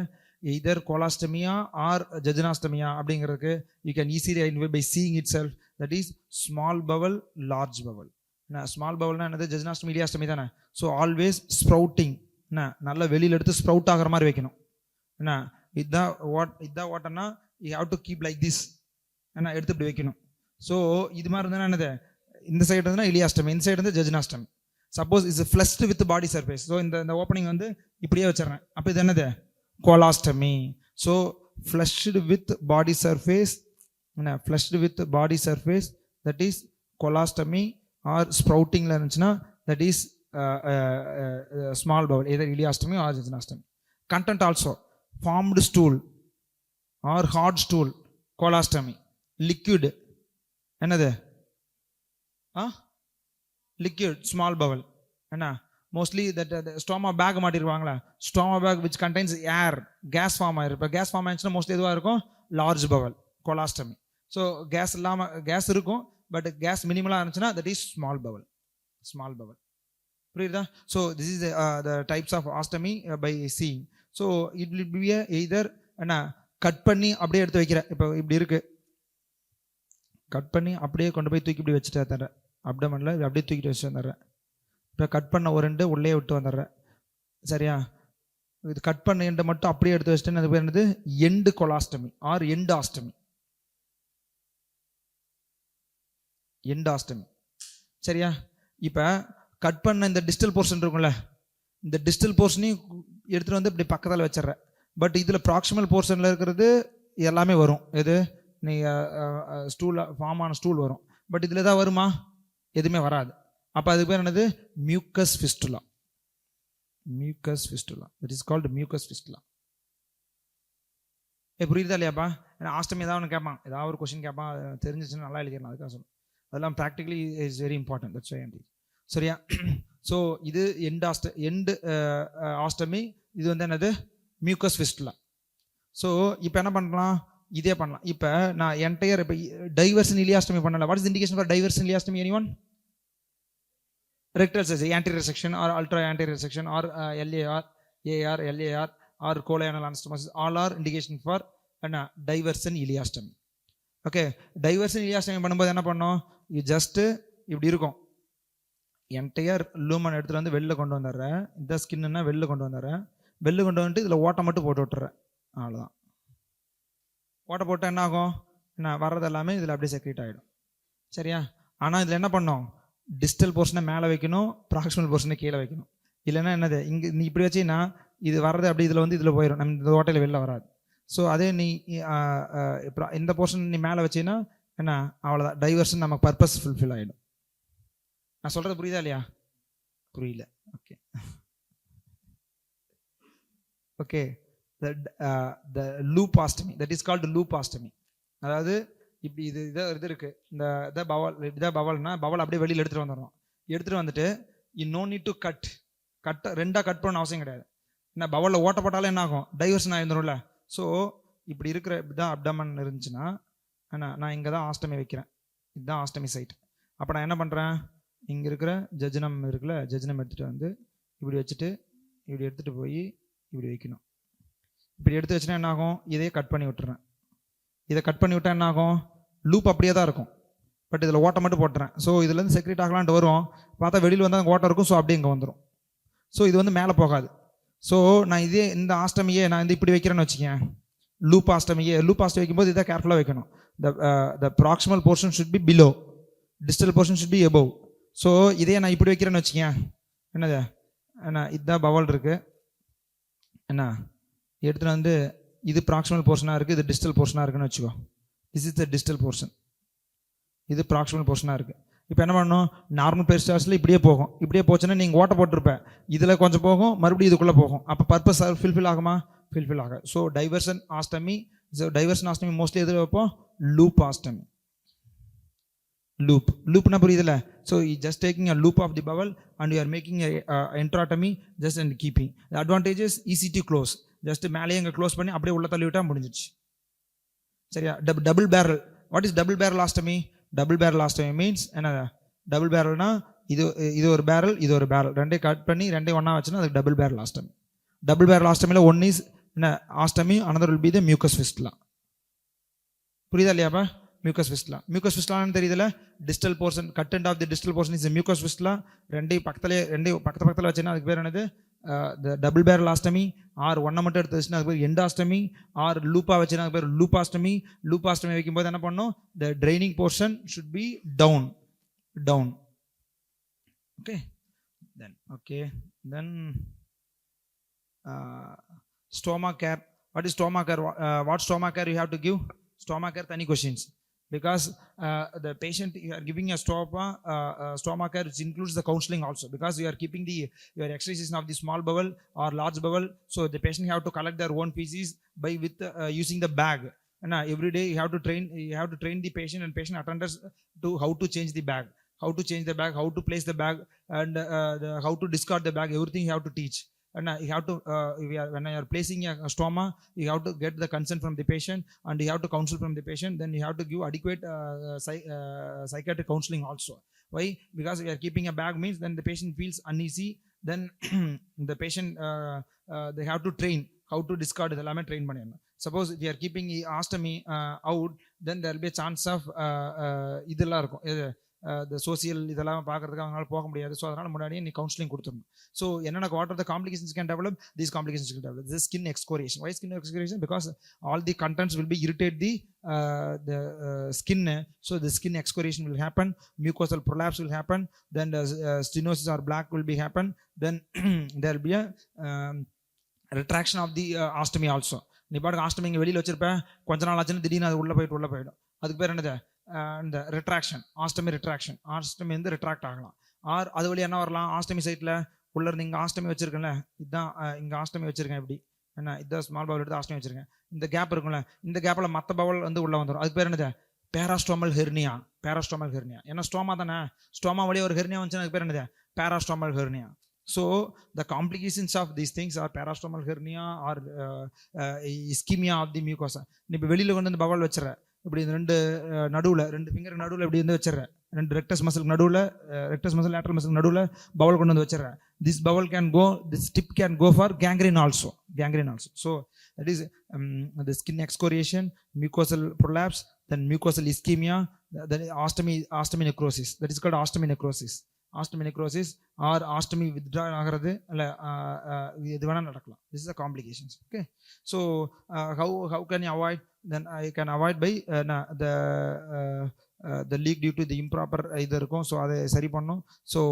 எய்தர் கோலாஸ்டமியா ஆர் ஜெஜினாஸ்டமியா அப்படிங்கிறதுக்கு you can easily identify by seeing itself. That is small bowel, large bowel. என்ன ஸ்மால் பவல்னா என்னது, ஜெஜினாஸ்டமி இலியாஸ்டமி தானே. ஸோ ஆல்வேஸ் ஸ்ப்ரவுட்டிங், என்ன நல்லா வெளியில் எடுத்து ஸ்ப்ரவுட் ஆகிற மாதிரி வைக்கணும். என்ன இதுதான் வாட்டர்னா you have to keep like this, என்ன எடுத்து இப்படி வைக்கணும். ஸோ இது மாதிரி இருந்தால் என்னது, இந்த சைடு இருந்தால் இலியாஸ்டமி, இந்த சைடு வந்து jejunostomy. Suppose is flushed with body surface, so இந்த ஓப்பனிங் வந்து இப்படியே வச்சிடறேன், அப்போ இது என்னது, colostomy. So flushed with body surface, என்ன flushed with body surface, that is colostomy. Or ஸ்ப்ரவுட்டிங்கில் இருந்துச்சுன்னா that is small bowel, either ileostomy or jejunostomy. Content also formed stool or hard stool, colostomy. Liquid என்னது, லிக்விட் ஸ்மால் பவல். என்ன மோஸ்ட்லி தட் ஸ்டோமா பேக் மாட்டிருவாங்களா, stoma bag which contains air, gas form ஆயிரும். இப்போ கேஸ் ஃபார்ம் ஆயிடுச்சுன்னா மோஸ்ட்லி எதுவாக இருக்கும், large bowel, colostomy. So gas இல்லாமல், கேஸ் இருக்கும் பட் கேஸ் மினிமலாக இருந்துச்சுன்னா that is small bowel, small bowel. புரியுதா? So this is the types of ostomy by seeing. So it will be either என்ன கட் பண்ணி அப்படியே எடுத்து வைக்கிறேன். இப்போ இப்படி இருக்கு, கட் பண்ணி அப்படியே கொண்டு போய் தூக்கி இப்படி வச்சுட்டு தர்றேன், அப்டமனில் அப்படியே தூக்கிட்டு வச்சுட்டு வந்துடுறேன். இப்போ கட் பண்ண ஒரு ரெண்டு உள்ளே விட்டு வந்துடுறேன். சரியா? இது கட் பண்ண எண்டை மட்டும் அப்படியே எடுத்து வச்சுட்டேன்னு அது பேர் என்னது எண்டு கொலாஸ்டமி ஆர் எண்டு ஆஸ்டமி. எண்டாஸ்டமி. சரியா? இப்போ கட் பண்ண இந்த டிஸ்டல் போர்ஷன் இருக்கும்ல, இந்த டிஸ்டல் போர்ஷனையும் எடுத்துகிட்டு வந்து இப்படி பக்கத்தில் வச்சிட்றேன். பட் இதில் ப்ராக்சிமல் போர்ஷனில் இருக்கிறது எல்லாமே வரும். எது நீங்கள் ஸ்டூல் ஃபார்ம் ஆன ஸ்டூல் வரும். பட் இதில் தான் வருமா? எதுவுமே வராது. அப்போ அதுக்கு பேர் என்னது mucus fistula. Mucus fistula, it is called mucus fistula. புரியுதா இல்லையாப்பா? ஏன்னா ஆஸ்டமி ஏதாவது ஒன்று கேட்பான், ஏதாவது ஒரு கொஸ்டின் கேட்பான், தெரிஞ்சிச்சுன்னா நல்லா எழுதிடலாம். அதுக்காக சொல்லுங்கள். அதெல்லாம் practically is very important. That's why I am teaching. சரியா? ஸோ இது எண்டு ஆஸ்டமி. இது வந்து என்னது மியூக்கஸ் ஃபிஸ்டுலா. ஸோ இப்போ என்ன பண்ணலாம்? இதே பண்ணலாம். இப்போ நான் என்டையர் இப்போ டைவர்சன் இலியாஸ்டமி பண்ணல. What is indication for diversion ileostomy? Anyone? rectal surgery, anterior section or ultra anterior section or LAR, AR, LAR or choanal anastomosis, all are indication for diversion ileostomy. Okay, diversion ileostomy பண்ணும்போது என்ன பண்ணோம்? இது ஜஸ்ட் இப்படி இருக்கும். என்டையர் லூமன் எடுத்துகிட்டு வந்து வெளில கொண்டு வந்துடுறேன். இந்த ஸ்கின்னா வெளில கொண்டு வந்துடுறேன். வெளில கொண்டு வந்துட்டு இதில் ஓட்டை மட்டும் போட்டு விட்டுறேன். அவ்வளோதான். ஓட்டை போட்டால் என்ன ஆகும்? என்ன வர்றது எல்லாமே இதில் அப்படியே செக்ரேட் ஆகிடும். சரியா? ஆனால் இதில் என்ன பண்ணோம்? டிஸ்டல் போர்ஷனை மேலே வைக்கணும், ப்ராக்சிமல் போர்ஷனை கீழே வைக்கணும். இல்லைன்னா என்னது இங்கே நீ இப்படி வச்சின்னா இது வர்றது அப்படி இதில் வந்து இதில் போயிடும். நம்ம இந்த ஓட்டையில் வெளில வராது. ஸோ அதே நீ இந்த போர்ஷன் நீ மேலே வச்சின்னா என்ன அவ்வளோதான், டைவர்ஷன் நமக்கு பர்பஸ் ஃபுல்ஃபில் ஆகிடும். நான் சொல்கிறது புரியுதா இல்லையா? புரியல. Okay okay. The loop ostomy, that is called loop ostomy. அதாவது இப்படி இது இருக்கு. இந்த பவல்னா பவல் அப்படியே வெளியில் எடுத்துகிட்டு வந்துடணும். எடுத்துகிட்டு வந்துட்டு நோ நீட் டு கட் ரெண்டாக கட் பண்ண அவசியம் கிடையாது. என்ன பவலில் ஓட்ட போட்டாலும் என்ன ஆகும்? டைவர்ஷன் ஆகிருந்துரும்ல. ஸோ இப்படி இருக்கிற இப்படி தான் அப்டமன் இருந்துச்சுன்னா என்ன, நான் இங்கே தான் ஆஸ்டமி வைக்கிறேன். இதுதான் ஆஸ்டமி சைட். அப்போ நான் என்ன பண்ணுறேன்? இங்கே இருக்கிற ஜஜ்னம் இருக்குல்ல, ஜஜ்னம் எடுத்துகிட்டு வந்து இப்படி வச்சுட்டு இப்படி எடுத்துகிட்டு போய் இப்படி வைக்கணும். இப்படி எடுத்து வச்சுன்னா என்ன ஆகும்? இதே கட் பண்ணி விட்டுறேன். இதை கட் பண்ணி விட்டால் என்ன ஆகும்? லூப் அப்படியே தான் இருக்கும். பட் இதில் ஓட்டை மட்டும் போட்டுறேன். ஸோ இதுலேருந்து செக்ரேட் ஆகலான்ட்டு வரும். பார்த்தா வெளியில் வந்தால் ஓட்டை இருக்கும். ஸோ அப்படியே இங்கே வந்துடும். ஸோ இது வந்து மேலே போகாது. ஸோ நான் இதே இந்த ஆஸ்டமியே நான் இந்த இப்படி வைக்கிறேன்னு வச்சுக்கேன். லூப் ஆஸ்டமி வைக்கும்போது இதை கேர்ஃபுல்லாக வைக்கணும். The proximal portion should be below, distal portion should be above. So இதே நான் இப்படி வைக்கிறேன்னு வச்சுக்கேன். என்னது என்ன, இதுதான் பவல் இருக்குது. என்ன எடுத்துகிட்டு வந்து இது ப்ராக்சிமல் போர்ஷனாக இருக்குது, இது டிஸ்டல் போர்ஷனாக இருக்குன்னு வச்சுக்கோ. This is the distal portion, இது ப்ராக்சிமல் போர்ஷனாக இருக்குது. இப்போ என்ன பண்ணணும்? நார்மல் பெரிஸ்டால்ஸில் இப்படியே போகும். இப்படியே போச்சுன்னா நீங்கள் ஓட்ட போட்டிருப்பேன். இதில் கொஞ்சம் போகும், மறுபடியும் இதுக்குள்ளே போகும். அப்போ பர்பஸ் ஃபில்ஃபில் ஆகுமா? ஃபில்ஃபில் ஆக. ஸோ டைவர்சன் ஆஸ்டமி மோஸ்ட்லி எதில் வைப்போம்? Loop ostomy. லூப்னா புரியுதுல்ல? So just taking a loop of the bowel and you are making enterotomy just and keeping. The advantages easy to close. Just மேலேயே இங்கே க்ளோஸ் பண்ணி அப்படியே உள்ள தள்ளி விட்டால் முடிஞ்சிச்சு. சரியா? Double barrel. What is double barrel ostomy? Double barrel ostomy means என்ன? டபுள் பேரல்னா இது ஒரு பேரல், இது ஒரு பேரல், ரெண்டையும் கட் பண்ணி ரெண்டையும் ஒன்றா வச்சுன்னா அதுக்கு double barrel ostomy. Double barrel ஆஸ்டமியில் ஒன் இஸ் என்ன ostomy, another will be the mucus fistula. புரியுதா இல்லையாப்பா? Mucus fistula. மியூக்கஸ் ஃபிஸ்டுலான்னு தெரியுதுல? Distal portion, cut and off the distal portion is mucus fistula. ரெண்டையும் பக்கத்தில் வச்சுன்னா அதுக்கு பேர் என்னது? Double barrel ஆஸ்டமி. ஆர் ஒன்றை மட்டும் எடுத்து வச்சுன்னா அதுக்கு பேர் எண்டாஸ்டமி. ஆர் லூப்பா வச்சுன்னா அதுக்கு பேர் லூப்பாஸ்டமி. லூப்பாஸ்டமி வைக்கும்போது என்ன பண்ணணும்? The draining portion should be down. Then stomach care. What is stomach care? What stomach care you have to give? Stomach care, any questions? Because the patient, you are giving a stomach care, which includes the counseling also, because you are keeping your exercises of the small bowel or large bowel. So the patient have to collect their own feces with using the bag. And every day you have to train the patient and patient attenders to how to change the bag, how to place the bag, and how to discard the bag. Everything you have to teach. And you have to when you are placing a stoma, you have to get the consent from the patient, and you have to counsel from the patient. Then you have to give adequate psychiatric counseling also. Why? Because we are keeping a bag means then the patient feels uneasy. Then the patient they have to train how to discard. Idellame train panniyanum. Suppose if you are keeping ostomy out, then there will be a chance of idella irukum. the social இதெல்லாம் பார்க்கறதுக்கு அவங்களால போக முடியாது. ஸோ அதனால் முன்னாடியே நீ கவுன்சிலிங் கொடுத்துடணும். ஸோ என்னென்ன what are the complications can develop, these complications can develop. This is skin excoriation. Why skin excoriation? Because all the contents will be irritate the skin. So the skin excoriation will happen, mucosal prolapse will happen, then the stenosis or black will be happen, then there will be a retraction of the ostomy also. நீ பாட்டுக்கு ஆஸ்டமி இங்கே வெளியில் வச்சிருப்பேன், கொஞ்ச நாள் ஆச்சுன்னு திடீர்னு அது உள்ளே போயிடும். அதுக்கு பேர் என்னது, இந்த ரிட்ராக்ஷன், ஆஸ்டமி ரிட்ராக்ஷன். ஆஸ்டமி வந்து ரிட்ராக்ட் ஆகலாம். ஆர் அது வழி என்ன வரலாம், ஆஸ்டமி சைட்டில் உள்ள இருந்து இங்கே ஆஸ்டமி வச்சிருக்கேன்ல, இதுதான் இங்கே ஆஸ்டமி வச்சிருக்கேன், இப்படி என்ன இதுதான் ஸ்மால் பவுல் எடுத்து ஆஸ்டமி வச்சிருக்கேன், இந்த கேப் இருக்கும்ல, இந்த கேப்பில் மற்ற பவுல் வந்து உள்ளே வந்துடும். அதுக்கு பேர் என்னது, பேராஸ்டோமல் ஹெர்னியா. பேராஸ்டோமல் ஹெர்னியா ஏன்னா ஸ்டோமா தானே, ஸ்டோமா வழியாக ஒரு ஹெர்னியா வந்துச்சுன்னா அதுக்கு பேர் என்னது, பேராஸ்டோமல் hernia. So the complications of these things are parastomal hernia or ischemia of the mucosa. நீ இப்போ வெளியில் கொண்டு வந்து பவல் வச்சுற, இப்படி இந்த ரெண்டு ஃபிங்கர் நடுவில் இப்படி வந்து வச்சிடற, ரெண்டு ரெக்டஸ் மசில் நடுவில், ரெக்டஸ் மசில் லேட்டரல் மசில் நடுவில் பவல் கொண்டு வந்து வச்சிடற. This bowel can go, this tip can go for gangrene also. So that is the skin excoriation, mucosal prolapse, then mucosal ischemia, then ostomy necrosis. That is called ostomy necrosis. Ostomy necrosis or ostomy withdraw ஆகிறது இல்லை, இது வேணால் நடக்கலாம். This is the complications. Okay, so how can you avoid? Then I can avoid by the leak due to the improper இது இருக்கும். ஸோ அதை சரி பண்ணும். ஸோ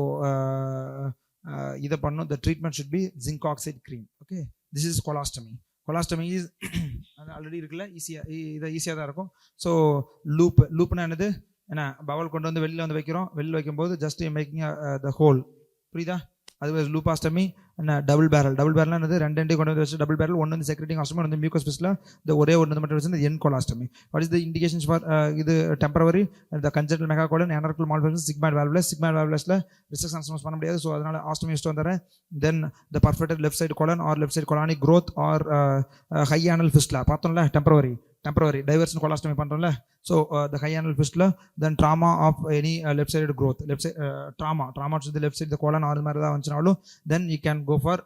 இதை பண்ணும். The treatment should be zinc oxide cream. Okay, this is colostomy. Colostomy is already இருக்குல்ல, ஈஸியாக தான் இருக்கும். ஸோ லூப்னா என்னது, ஏன்னா பவல் கொண்டு வந்து வெளியில் வந்து வைக்கிறோம், வெளியில் வைக்கும்போது ஜஸ்ட் மேக்கிங் த ஹோல், புரியுதா? அது லூபாஸ்டமி. என்ன டபுள் பேரல் என்னது, ரெண்டு கொண்டு வந்து வச்சு டபுள் பேரல், ஒன்று வந்து செக்ரெட்டிங் ஆஸ்டமி, ஒன்று மியூக்கஸ் பிஸ்ல, இந்த ஒரே ஒன்று மட்டும் வச்சு என் colostomy. What is the indications for இது temporary, the congenital megacolon, anorectal malfunction, sigmoid வால்வுலஸ்ல ரிசெக்ஷன் ஆஸ்டமஸ் பண்ண முடியாது. ஸோ அதனால ஆஸ்டமி யூஸ் வந்துறேன். Then the perforated left side colon or left side colonic growth or high anal fistula பார்த்தோம்ல, டெம்பரவரி டைவர்ஷன் கொலாஸ்டமி பண்றோம்ல. So the high anal fistula, then trauma of any left side growth, left side trauma to the left side the colon R மாதிரி தான் வந்துச்சுனாலும், then you can go for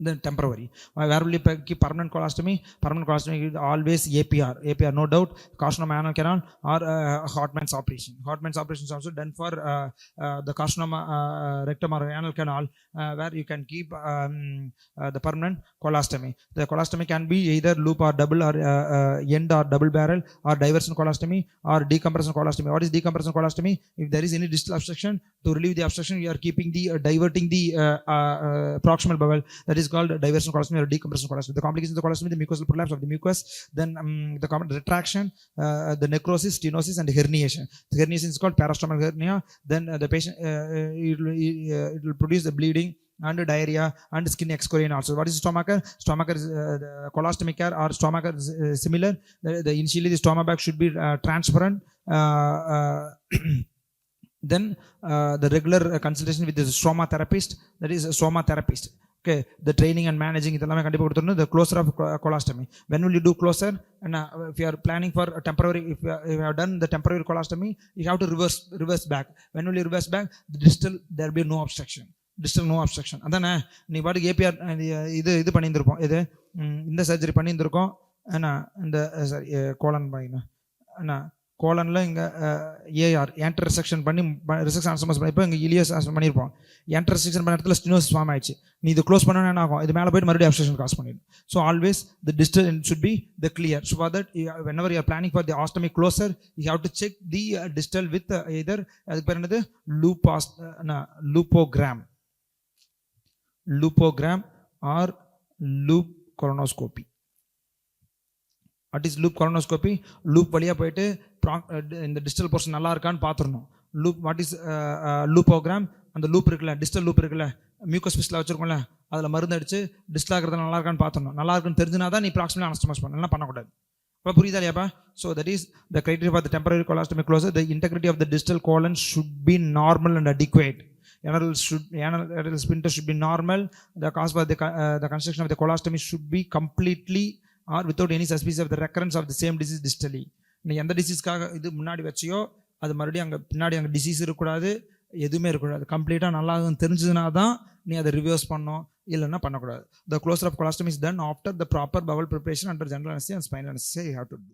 then temporary. Where will you keep permanent colostomy? Permanent colostomy is always APR, no doubt. Carcinoma anal canal or Hartmann's operation. Hartmann's operation is also done for the carcinoma rectum or anal canal, where you can keep the permanent colostomy. The colostomy can be either loop or double or end or double barrel, or diversion colostomy or decompression colostomy. What is decompression colostomy? If there is any distal obstruction, to relieve the obstruction, you are keeping the diverting the proximal bowel. That is called diversion colostomy or decompression colostomy. The complications of the colostomy, the mucosal prolapse of the mucus, then the common retraction, the necrosis, stenosis, and herniation. The herniation is called parastomal hernia. Then the patient it will produce the bleeding and diarrhea and skin excoriation also. What is stomacher? Stomacher is colostomy care or stomacher is similar. Initially the stomach bag should be transparent. Then the regular consultation with the stoma therapist, that is stoma therapist. Okay, the training and managing இதெல்லாம் கண்டிப்பா கொடுத்துறணும். The closure of colostomy, when will you do closure? And if you are planning for a temporary, if you have done the temporary colostomy, you have to reverse back. When will you reverse back? The distal, there will be no obstruction. Distal no obstruction. அதானே நீ பாட்டுக்கு ஏபிஆர் இது பண்ணியிருந்திருப்போம், இது இந்த சர்ஜரி பண்ணியிருந்திருக்கோம். ஏன்னா இந்த சாரி கோலன் பாயினா என்ன கோலனில் இங்கே ஏஆர் ஏன்டர் ரிசெக்ஷன் பண்ணி ரிசெக்ஷன் ஆஸ்டமஸ் பண்ணி, இப்போ இங்கே இலியஸ் பண்ணியிருப்போம். ஏன்டர் ரிசெக்ஷன் பண்ண இடத்துல ஸ்டெனோசிஸ் ஃபார்ம் ஆயிடுச்சு. நீ இது க்ளோஸ் பண்ணணும் என்ன ஆகும், இது மேலே போய்ட்டு மறுபடியும் அப்ஸ்ட்ரக்ஷன் காஸ் பண்ணிடும். So always the distal should be the clear. So for that whenever you are planning for the ostomy closure, you have to check the distal with either அதுக்கு பேர் என்னது lupogram or loop colonoscopy. What is loop colonoscopy? Loop வழியாக போயிட்டு இந்த டிஸ்டல் போர்ஷன் நல்லா இருக்கான்னு பார்த்துடணும். Loop what is loopogram? அந்த லூப் இருக்குல்ல, டிஸ்டல் லூப் இருக்குல்ல, மியூக்கஸ் பிஸ்ல வச்சிருக்கோம்ல, அதில் மருந்து அடிச்சு டிஸ்டல் ஆகிறது நல்லா இருக்கான்னு பார்த்துடணும். நல்லா இருக்குன்னு தெரிஞ்சுனா தான் நீ ப்ராக்சிமலி அனஸ்டமஸ் பண்ணலாம், பண்ணக்கூடாது. இப்போ புரியுதா இல்லையாப்பா? So that is the criteria for the temporary colostomy closure. The integrity of the distal colon should be normal and adequate. Anal sphincter should be normal. The cause for the construction of the colostomy should be completely or without any suspicion of the recurrence of the same disease distally. நீ எந்த டிசீஸ்க்காக இது முன்னாடி வச்சியோ அது மறுபடியும் அங்கே பின்னாடி அங்கே டிசீஸ் இருக்கக்கூடாது, எதுவுமே இருக்கக்கூடாது. கம்ப்ளீட்டாக நல்லா தெரிஞ்சதுனா தான் நீ அதை ரிவர்ஸ் பண்ணோம், இல்லைன்னா பண்ணக்கூடாது. The closure of colostomy is done after the proper bowel preparation under general anesthesia and spinal anesthesia you have to do.